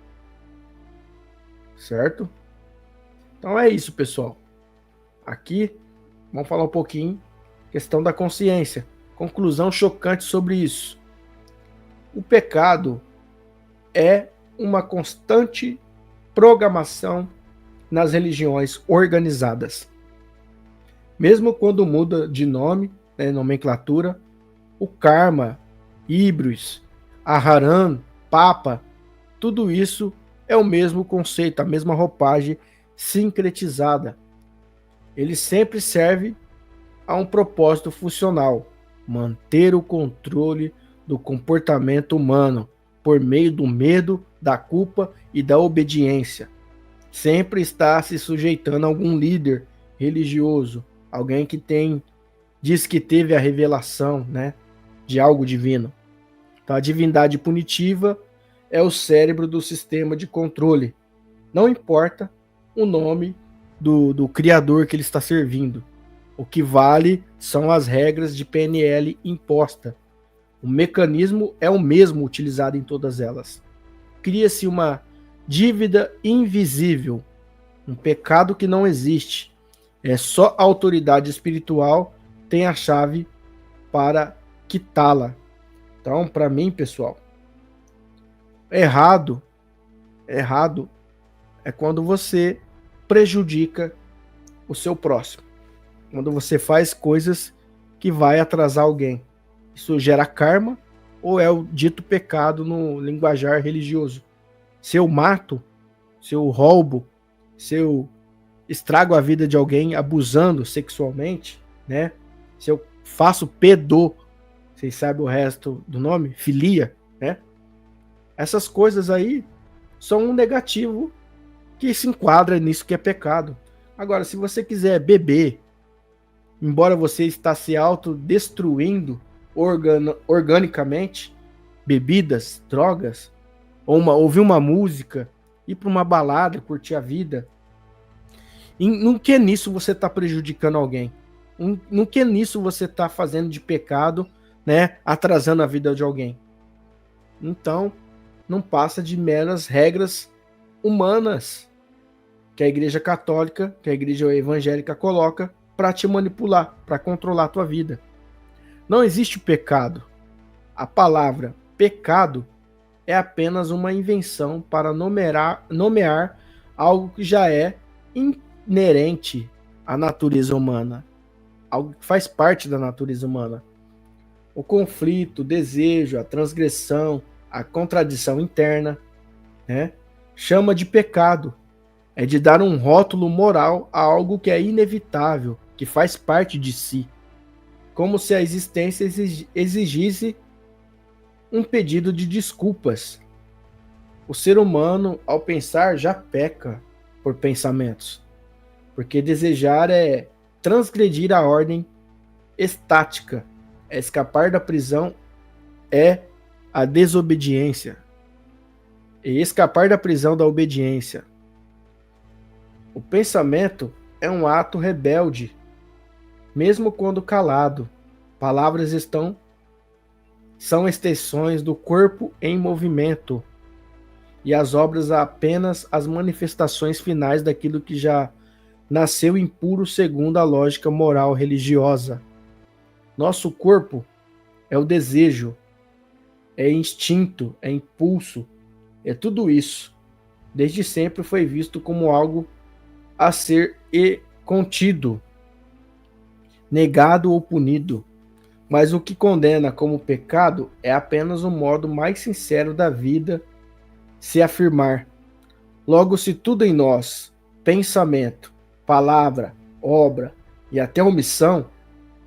Certo? Então é isso, pessoal. Aqui, vamos falar um pouquinho questão da consciência. Conclusão chocante sobre isso. O pecado é uma constante programação nas religiões organizadas. Mesmo quando muda de nome, né, nomenclatura, o karma, híbris, aharan, papa, tudo isso é o mesmo conceito, a mesma roupagem sincretizada. Ele sempre serve a um propósito funcional, manter o controle do comportamento humano por meio do medo, da culpa e da obediência. Sempre está se sujeitando a algum líder religioso, alguém que diz que teve a revelação, né, de algo divino. Então, a divindade punitiva é o cérebro do sistema de controle. Não importa o nome do criador que ele está servindo. O que vale são as regras de PNL imposta. O mecanismo é o mesmo utilizado em todas elas. Cria-se uma dívida invisível, um pecado que não existe. É só a autoridade espiritual tem a chave para quitá-la. Então, para mim, pessoal, errado é quando você prejudica o seu próximo. Quando você faz coisas que vai atrasar alguém. Isso gera karma ou é o dito pecado no linguajar religioso. Se eu mato, se eu roubo, se eu estrago a vida de alguém abusando sexualmente, né? Se eu faço vocês sabem o resto do nome? Filia, né? Essas coisas aí são um negativo que se enquadra nisso que é pecado. Agora, se você quiser beber, embora você está se autodestruindo organicamente, bebidas, drogas, ou ouvir uma música, ir para uma balada, curtir a vida, no que nisso você está prejudicando alguém? No que nisso você está fazendo de pecado, né, atrasando a vida de alguém? Então, não passa de meras regras humanas que a Igreja Católica, que a Igreja Evangélica coloca para te manipular, para controlar a tua vida. Não existe pecado. A palavra pecado é apenas uma invenção para nomear algo que já é inerente à natureza humana, algo que faz parte da natureza humana. O conflito, o desejo, a transgressão, a contradição interna, né? Chama de pecado. É de dar um rótulo moral a algo que é inevitável, que faz parte de si. Como se a existência exigisse um pedido de desculpas. O ser humano, ao pensar, já peca por pensamentos. porque desejar é transgredir a ordem estática, é escapar da prisão, é a desobediência, e escapar da prisão da obediência. O pensamento é um ato rebelde, mesmo quando calado. Palavras são extensões do corpo em movimento, e as obras apenas as manifestações finais daquilo que já nasceu impuro segundo a lógica moral religiosa. Nosso corpo é o desejo, é instinto, é impulso, é tudo isso. Desde sempre foi visto como algo a ser contido, negado ou punido. Mas o que condena como pecado é apenas um modo mais sincero da vida se afirmar. Logo, se tudo em nós, pensamento, palavra, obra e até omissão,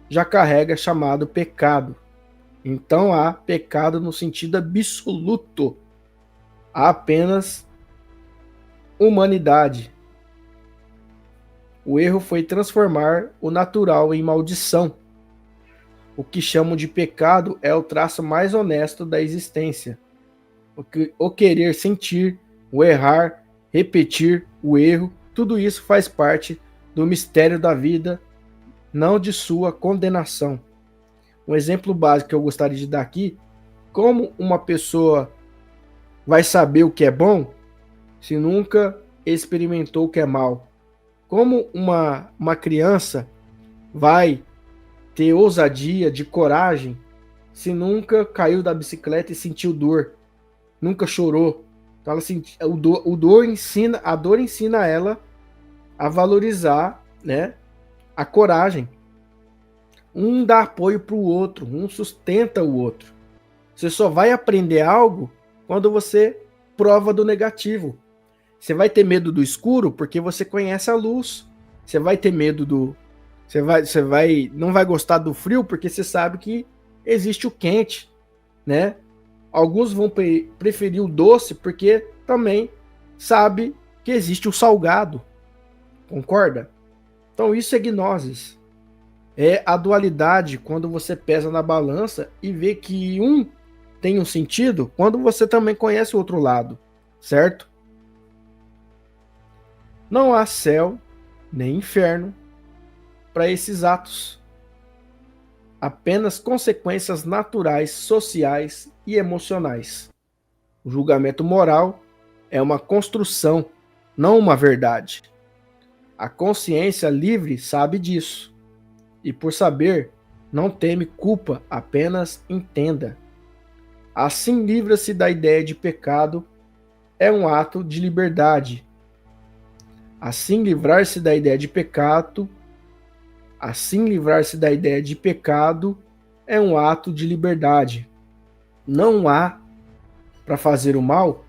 já carrega chamado pecado. Então há pecado no sentido absoluto. Há apenas humanidade. O erro foi transformar o natural em maldição. O que chamam de pecado é o traço mais honesto da existência. O querer sentir, o errar, repetir o erro, tudo isso faz parte do mistério da vida, não de sua condenação. Um exemplo básico que eu gostaria de dar aqui: como uma pessoa vai saber o que é bom se nunca experimentou o que é mal? Como uma criança vai ter ousadia, de coragem, se nunca caiu da bicicleta e sentiu dor, nunca chorou? Então ela a dor ensina ela a valorizar, né, a coragem. Um dá apoio para o outro, um sustenta o outro. Você só vai aprender algo quando você prova do negativo. Você vai ter medo do escuro porque você conhece a luz. Você vai ter medo do... não vai gostar do frio porque você sabe que existe o quente, né? Alguns vão preferir o doce porque também sabe que existe o salgado. Concorda? Então isso é gnosis. É a dualidade quando você pesa na balança e vê que um tem um sentido quando você também conhece o outro lado, certo? Não há céu nem inferno para esses atos. Apenas consequências naturais, sociais e emocionais. O julgamento moral é uma construção, não uma verdade. A consciência livre sabe disso. E por saber, não teme culpa, apenas entenda. Assim livra-se da ideia de pecado, é um ato de liberdade. Assim livrar-se da ideia de pecado, é um ato de liberdade. Não há para fazer o mal,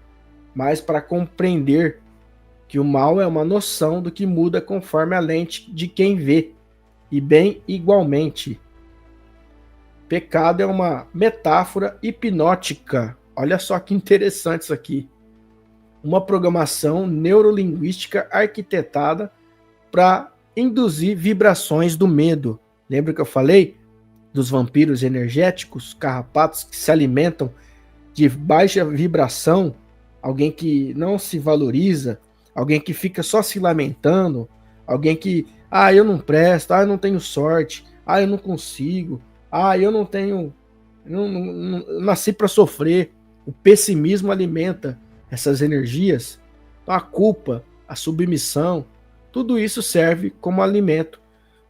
mas para compreender que o mal é uma noção do que muda conforme a lente de quem vê. E bem igualmente, pecado é uma metáfora hipnótica. Olha só que interessante isso aqui. Uma programação neurolinguística arquitetada para induzir vibrações do medo. Lembra que eu falei dos vampiros energéticos, carrapatos que se alimentam de baixa vibração, alguém que não se valoriza, alguém que fica só se lamentando, alguém que eu não presto, eu não tenho sorte, eu não consigo, eu não tenho, não nasci para sofrer. O pessimismo alimenta essas energias. Então, a culpa, a submissão, tudo isso serve como alimento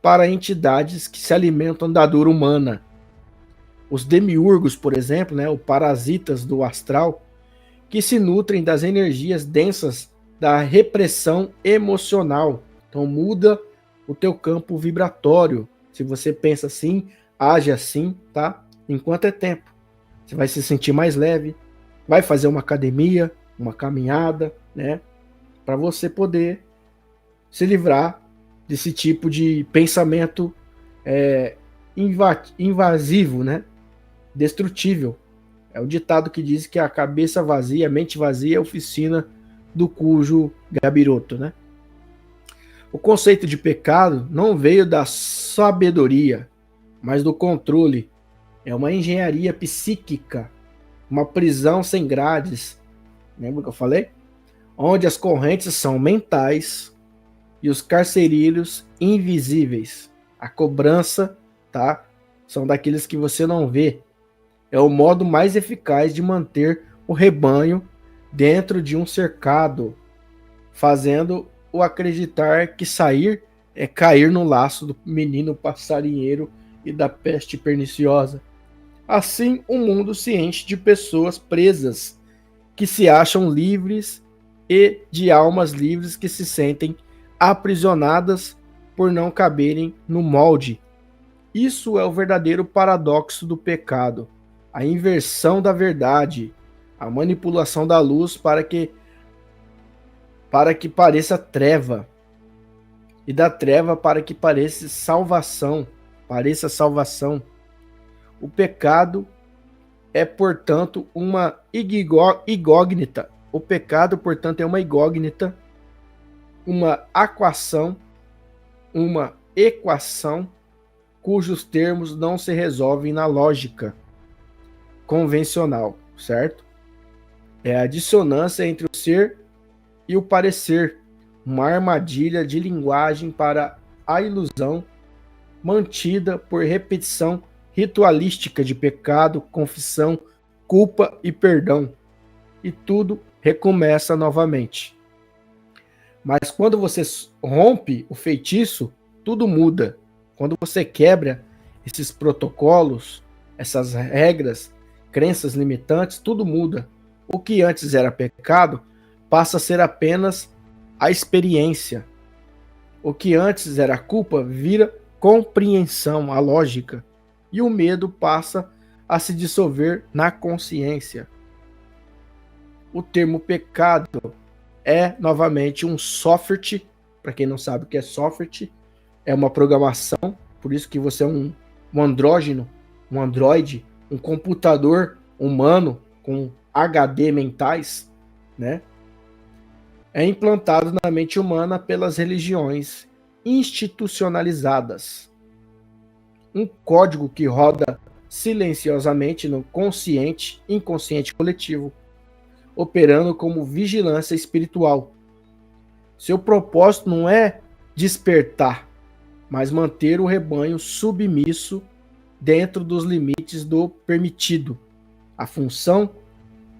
para entidades que se alimentam da dor humana. Os demiurgos, por exemplo, né, os parasitas do astral, que se nutrem das energias densas da repressão emocional. Então muda o teu campo vibratório. Se você pensa assim, age assim, tá? Enquanto é tempo. Você vai se sentir mais leve, vai fazer uma academia, uma caminhada, né? Para você poder se livrar desse tipo de pensamento invasivo, né? Destrutível. É o ditado que diz que a cabeça vazia, a mente vazia é a oficina do cujo gabiroto, né? O conceito de pecado não veio da sabedoria, mas do controle. É uma engenharia psíquica, uma prisão sem grades. Lembra que eu falei? Onde as correntes são mentais e os carcereiros invisíveis. A cobrança, tá? São daqueles que você não vê. É o modo mais eficaz de manter o rebanho dentro de um cercado, fazendo-o acreditar que sair é cair no laço do menino passarinheiro e da peste perniciosa. Assim, o mundo se enche de pessoas presas que se acham livres e de almas livres que se sentem aprisionadas por não caberem no molde. Isso é o verdadeiro paradoxo do pecado, a inversão da verdade, a manipulação da luz para que pareça treva, e da treva para que pareça salvação. O pecado é, portanto, uma incógnita. O pecado, portanto, é uma incógnita, uma equação cujos termos não se resolvem na lógica convencional, certo? É a dissonância entre o ser e o parecer, uma armadilha de linguagem para a ilusão mantida por repetição ritualística de pecado, confissão, culpa e perdão. E tudo recomeça novamente. Mas quando você rompe o feitiço, tudo muda. Quando você quebra esses protocolos, essas regras, crenças limitantes, tudo muda. O que antes era pecado passa a ser apenas a experiência. O que antes era culpa vira compreensão, a lógica. E o medo passa a se dissolver na consciência. O termo pecado é, novamente, um software. Para quem não sabe o que é software, é uma programação. Por isso que você é um andrógeno, um androide, um computador humano com HD mentais, né? É implantado na mente humana pelas religiões institucionalizadas. Um código que roda silenciosamente no inconsciente coletivo, operando como vigilância espiritual. Seu propósito não é despertar, mas manter o rebanho submisso dentro dos limites do permitido. A função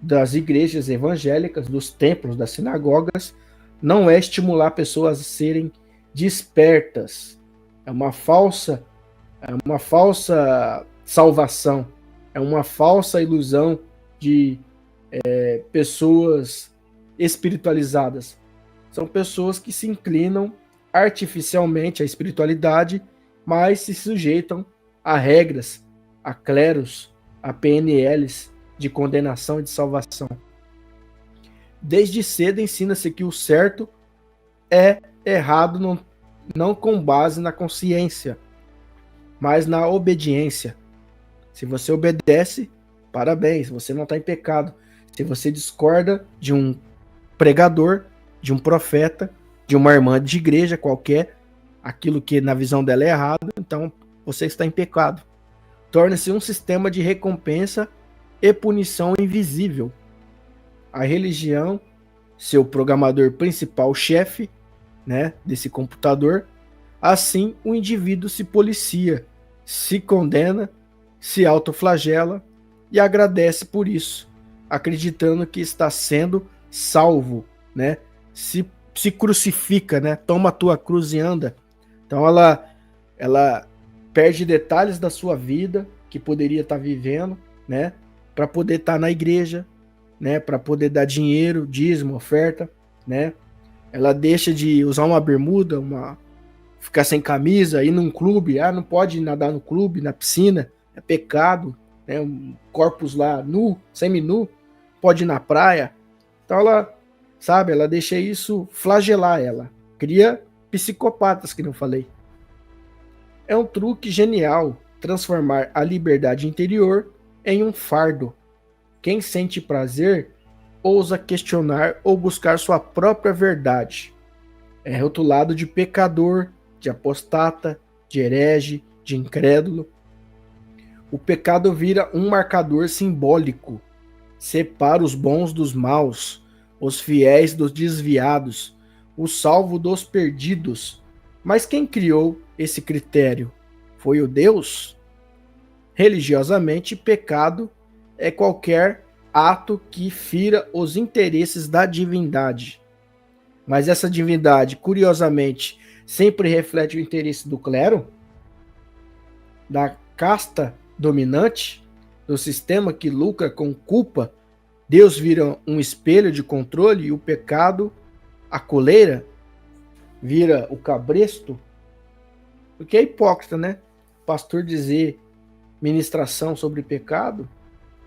das igrejas evangélicas, dos templos, das sinagogas, não é estimular pessoas a serem despertas. É uma falsa salvação, é uma falsa ilusão de pessoas espiritualizadas. São pessoas que se inclinam artificialmente à espiritualidade, mas se sujeitam a regras, a cleros, a PNLs de condenação e de salvação. Desde cedo ensina-se que o certo é errado não com base na consciência, mas na obediência. Se você obedece, parabéns, você não está em pecado. Se você discorda de um pregador, de um profeta, de uma irmã de igreja qualquer, aquilo que na visão dela é errado, então você está em pecado. Torna-se um sistema de recompensa e punição invisível. A religião, seu programador principal, chefe, né, desse computador, assim o indivíduo se policia, se condena, se autoflagela e agradece por isso, acreditando que está sendo salvo, né? Se crucifica, né? Toma a tua cruz e anda. Então ela perde detalhes da sua vida que poderia estar vivendo, né? Para poder estar na igreja, né? Para poder dar dinheiro, dízimo, oferta, né? Ela deixa de usar uma bermuda, ficar sem camisa, ir num clube, não pode nadar no clube, na piscina, é pecado, né? Um corpus lá nu, semi-nu, pode ir na praia. Então ela deixa isso flagelar ela. Cria psicopatas, que não falei. É um truque genial transformar a liberdade interior em um fardo. Quem sente prazer ousa questionar ou buscar sua própria verdade. É rotulado de pecador, de apostata, de herege, de incrédulo. O pecado vira um marcador simbólico, separa os bons dos maus, os fiéis dos desviados, o salvo dos perdidos. Mas quem criou esse critério? Foi o Deus? Religiosamente, pecado é qualquer ato que fira os interesses da divindade. Mas essa divindade, curiosamente, sempre reflete o interesse do clero, da casta dominante, do sistema que lucra com culpa. Deus vira um espelho de controle e o pecado, a coleira, vira o cabresto. Porque é hipócrita, né? O pastor dizer ministração sobre pecado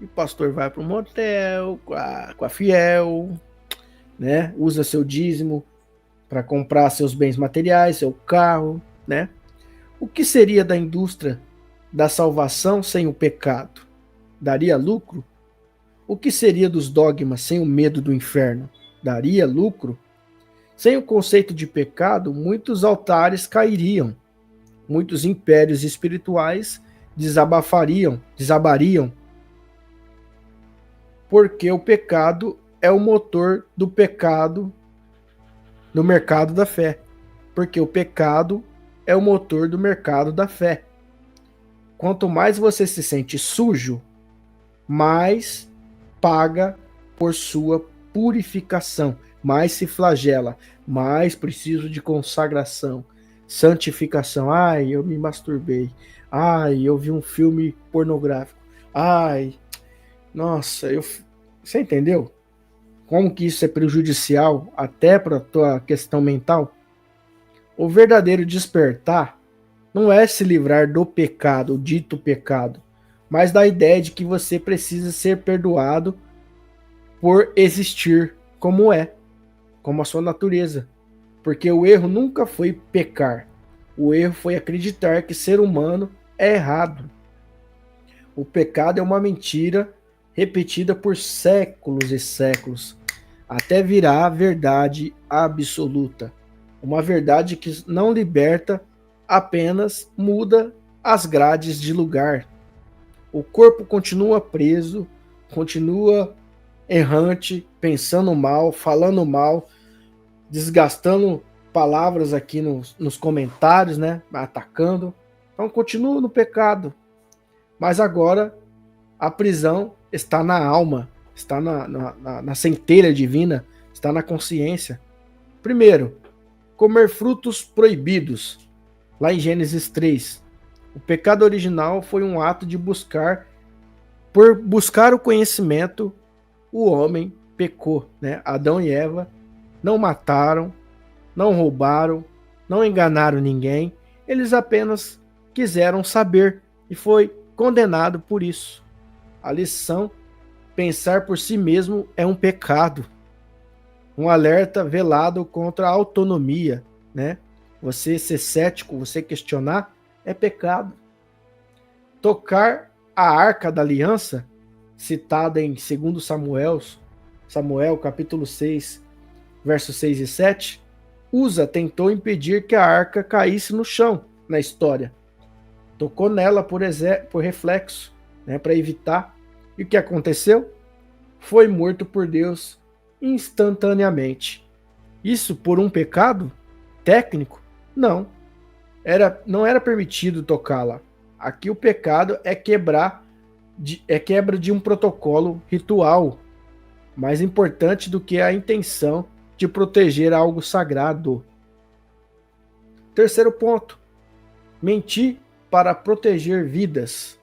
e o pastor vai para um motel com a fiel, né? Usa seu dízimo para comprar seus bens materiais, seu carro, né? O que seria da indústria da salvação sem o pecado? Daria lucro? O que seria dos dogmas sem o medo do inferno? Daria lucro? Sem o conceito de pecado, muitos altares cairiam, muitos impérios espirituais desabariam, porque o pecado é o motor do pecado no mercado da fé. Porque o pecado é o motor do mercado da fé. Quanto mais você se sente sujo, mais paga por sua purificação, mais se flagela, mais preciso de consagração, santificação. Ai, eu me masturbei. Ai, eu vi um filme pornográfico. Ai, nossa, você entendeu? Como que isso é prejudicial até para a tua questão mental? O verdadeiro despertar não é se livrar do pecado, o dito pecado, mas da ideia de que você precisa ser perdoado por existir como é, como a sua natureza. Porque o erro nunca foi pecar. O erro foi acreditar que ser humano é errado. O pecado é uma mentira repetida por séculos e séculos, até virar a verdade absoluta. Uma verdade que não liberta, apenas muda as grades de lugar. O corpo continua preso, continua errante, pensando mal, falando mal, desgastando palavras aqui nos comentários, né? Atacando. Então continua no pecado. Mas agora a prisão está na alma, está na centelha divina, está na consciência. Primeiro, comer frutos proibidos. Lá em Gênesis 3. O pecado original foi um ato de por buscar o conhecimento, o homem pecou, né? Adão e Eva não mataram, não roubaram, não enganaram ninguém, eles apenas quiseram saber e foi condenado por isso. A lição: pensar por si mesmo é um pecado. Um alerta velado contra a autonomia, né? Você ser cético, você questionar, é pecado. Tocar a arca da aliança, citada em 2 Samuel capítulo 6, versos 6 e 7, Uza tentou impedir que a arca caísse no chão na história. Tocou nela por reflexo, né, para evitar. E o que aconteceu? Foi morto por Deus instantaneamente. Isso por um pecado técnico? Não. Não era permitido tocá-la. Aqui o pecado é quebra de um protocolo ritual, mais importante do que a intenção de proteger algo sagrado. Terceiro ponto: mentir para proteger vidas.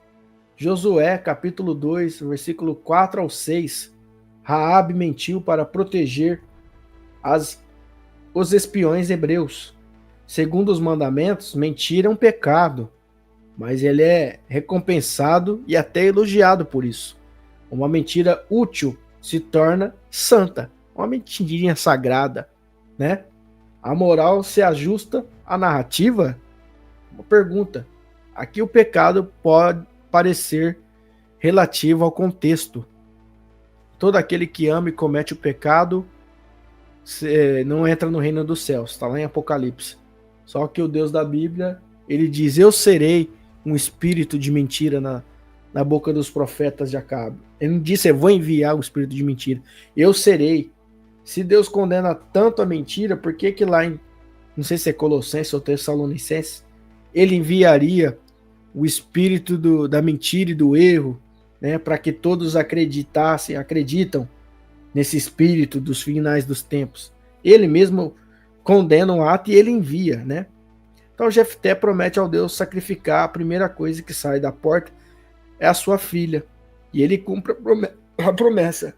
Josué, capítulo 2, versículo 4 ao 6. Raabe mentiu para proteger os espiões hebreus. Segundo os mandamentos, mentir é um pecado, mas ele é recompensado e até elogiado por isso. Uma mentira útil se torna santa, uma mentirinha sagrada, né? A moral se ajusta à narrativa? Uma pergunta. Aqui o pecado pode parecer relativo ao contexto. Todo aquele que ama e comete o pecado não entra no reino dos céus. Está lá em Apocalipse. Só que o Deus da Bíblia, ele diz: eu serei um espírito de mentira na boca dos profetas de Acabe. Ele não disse: eu vou enviar o espírito de mentira. Eu serei. Se Deus condena tanto a mentira, por que que lá em, não sei se é Colossenses ou Tessalonicenses, ele enviaria o espírito da mentira e do erro, né, para que todos acreditam nesse espírito dos finais dos tempos. Ele mesmo condena o ato e ele envia, né? Então Jefté promete ao Deus sacrificar. A primeira coisa que sai da porta é a sua filha. E ele cumpre a promessa.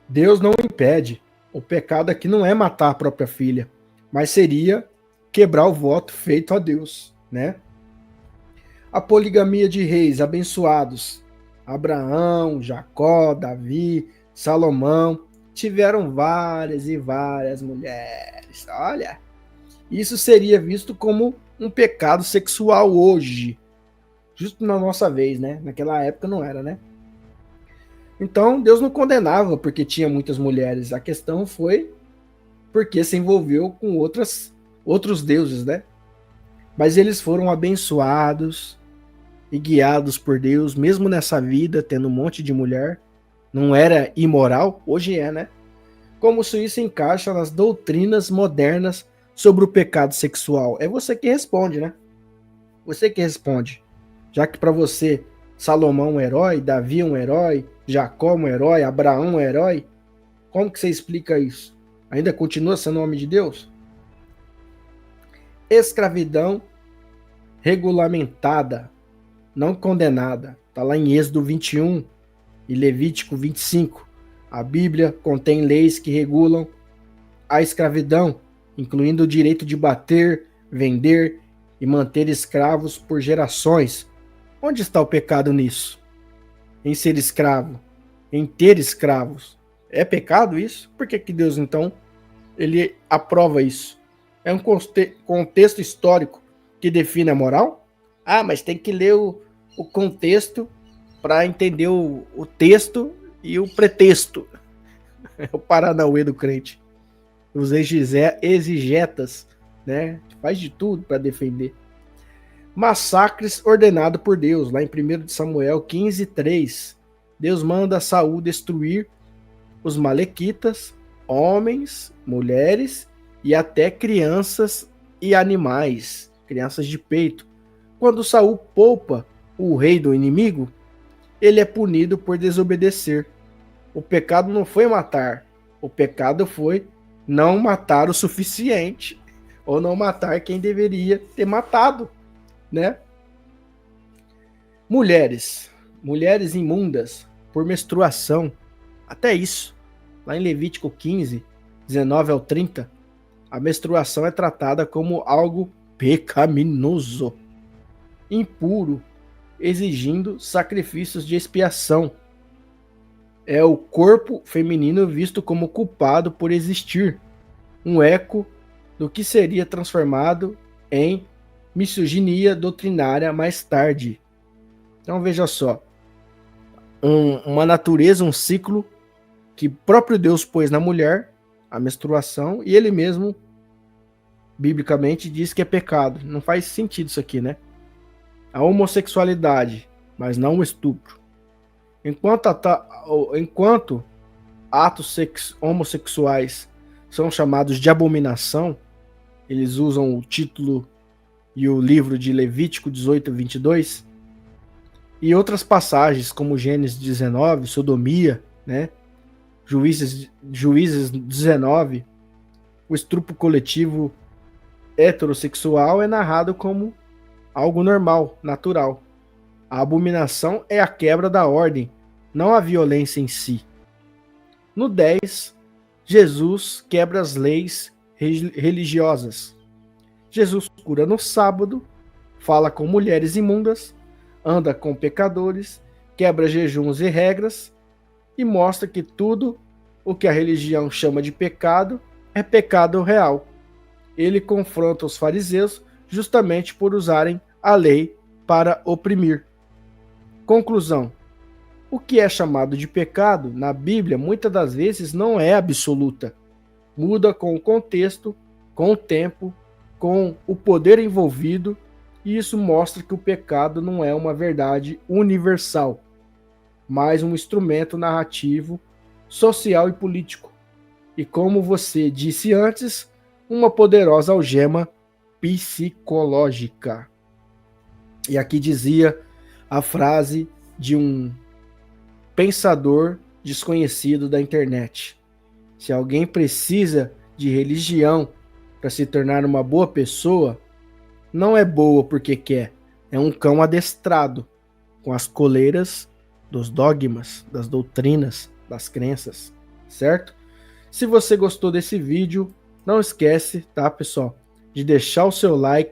Deus não impede. O pecado aqui não é matar a própria filha, mas seria quebrar o voto feito a Deus, né? A poligamia de reis abençoados, Abraão, Jacó, Davi, Salomão, tiveram várias e várias mulheres. Olha, isso seria visto como um pecado sexual hoje, justo na nossa vez, né? Naquela época não era, né? Então Deus não condenava porque tinha muitas mulheres. A questão foi porque se envolveu com outros deuses, né? Mas eles foram abençoados e guiados por Deus, mesmo nessa vida, tendo um monte de mulher. Não era imoral, hoje é, né? Como isso se encaixa nas doutrinas modernas sobre o pecado sexual? É você que responde, né? Você que responde. Já que para você Salomão é um herói, Davi é um herói, Jacó é um herói, Abraão é um herói, como que você explica isso? Ainda continua sendo homem de Deus? Escravidão regulamentada, não condenada. Está lá em Êxodo 21 e Levítico 25. A Bíblia contém leis que regulam a escravidão, incluindo o direito de bater, vender e manter escravos por gerações. Onde está o pecado nisso? Em ser escravo, em ter escravos. É pecado isso? Por que Deus, então, ele aprova isso? É um contexto histórico que define a moral? Ah, mas tem que ler o contexto para entender o texto e o pretexto. É o Paranauê do crente. Os exegetas, né? Faz de tudo para defender. Massacres ordenado por Deus, lá em 1 Samuel 15:3. Deus manda Saul destruir os malequitas, homens, mulheres e até crianças e animais, crianças de peito. Quando Saul poupa o rei do inimigo, ele é punido por desobedecer. O pecado não foi matar, o pecado foi não matar o suficiente, ou não matar quem deveria ter matado, né? Mulheres imundas por menstruação, até isso, lá em Levítico 15, 19 ao 30, a menstruação é tratada como algo pecaminoso, impuro, exigindo sacrifícios de expiação. É o corpo feminino visto como culpado por existir, um eco do que seria transformado em misoginia doutrinária mais tarde. Então veja só, uma natureza, um ciclo que próprio Deus pôs na mulher, a menstruação, e ele mesmo, biblicamente, diz que é pecado. Não faz sentido isso aqui, né? A homossexualidade, mas não o estupro. Enquanto atos homossexuais são chamados de abominação, eles usam o título e o livro de Levítico 18, 22, e outras passagens como Gênesis 19, sodomia, né? Juízes 19, o estupro coletivo heterossexual é narrado como algo normal, natural. A abominação é a quebra da ordem, não a violência em si. No 10, Jesus quebra as leis religiosas. Jesus cura no sábado, fala com mulheres imundas, anda com pecadores, quebra jejuns e regras e mostra que tudo o que a religião chama de pecado é pecado real. Ele confronta os fariseus justamente por usarem a lei para oprimir. Conclusão: O que é chamado de pecado na Bíblia muitas das vezes não é absoluta. Muda com o contexto, com o tempo, com o poder envolvido, e isso mostra que o pecado não é uma verdade universal, mas um instrumento narrativo, social e político. E como você disse antes, uma poderosa algema psicológica. E aqui dizia a frase de um pensador desconhecido da internet: se alguém precisa de religião para se tornar uma boa pessoa, não é boa porque quer, é um cão adestrado com as coleiras dos dogmas, das doutrinas, das crenças, certo? Se você gostou desse vídeo, não esquece, tá, pessoal, de deixar o seu like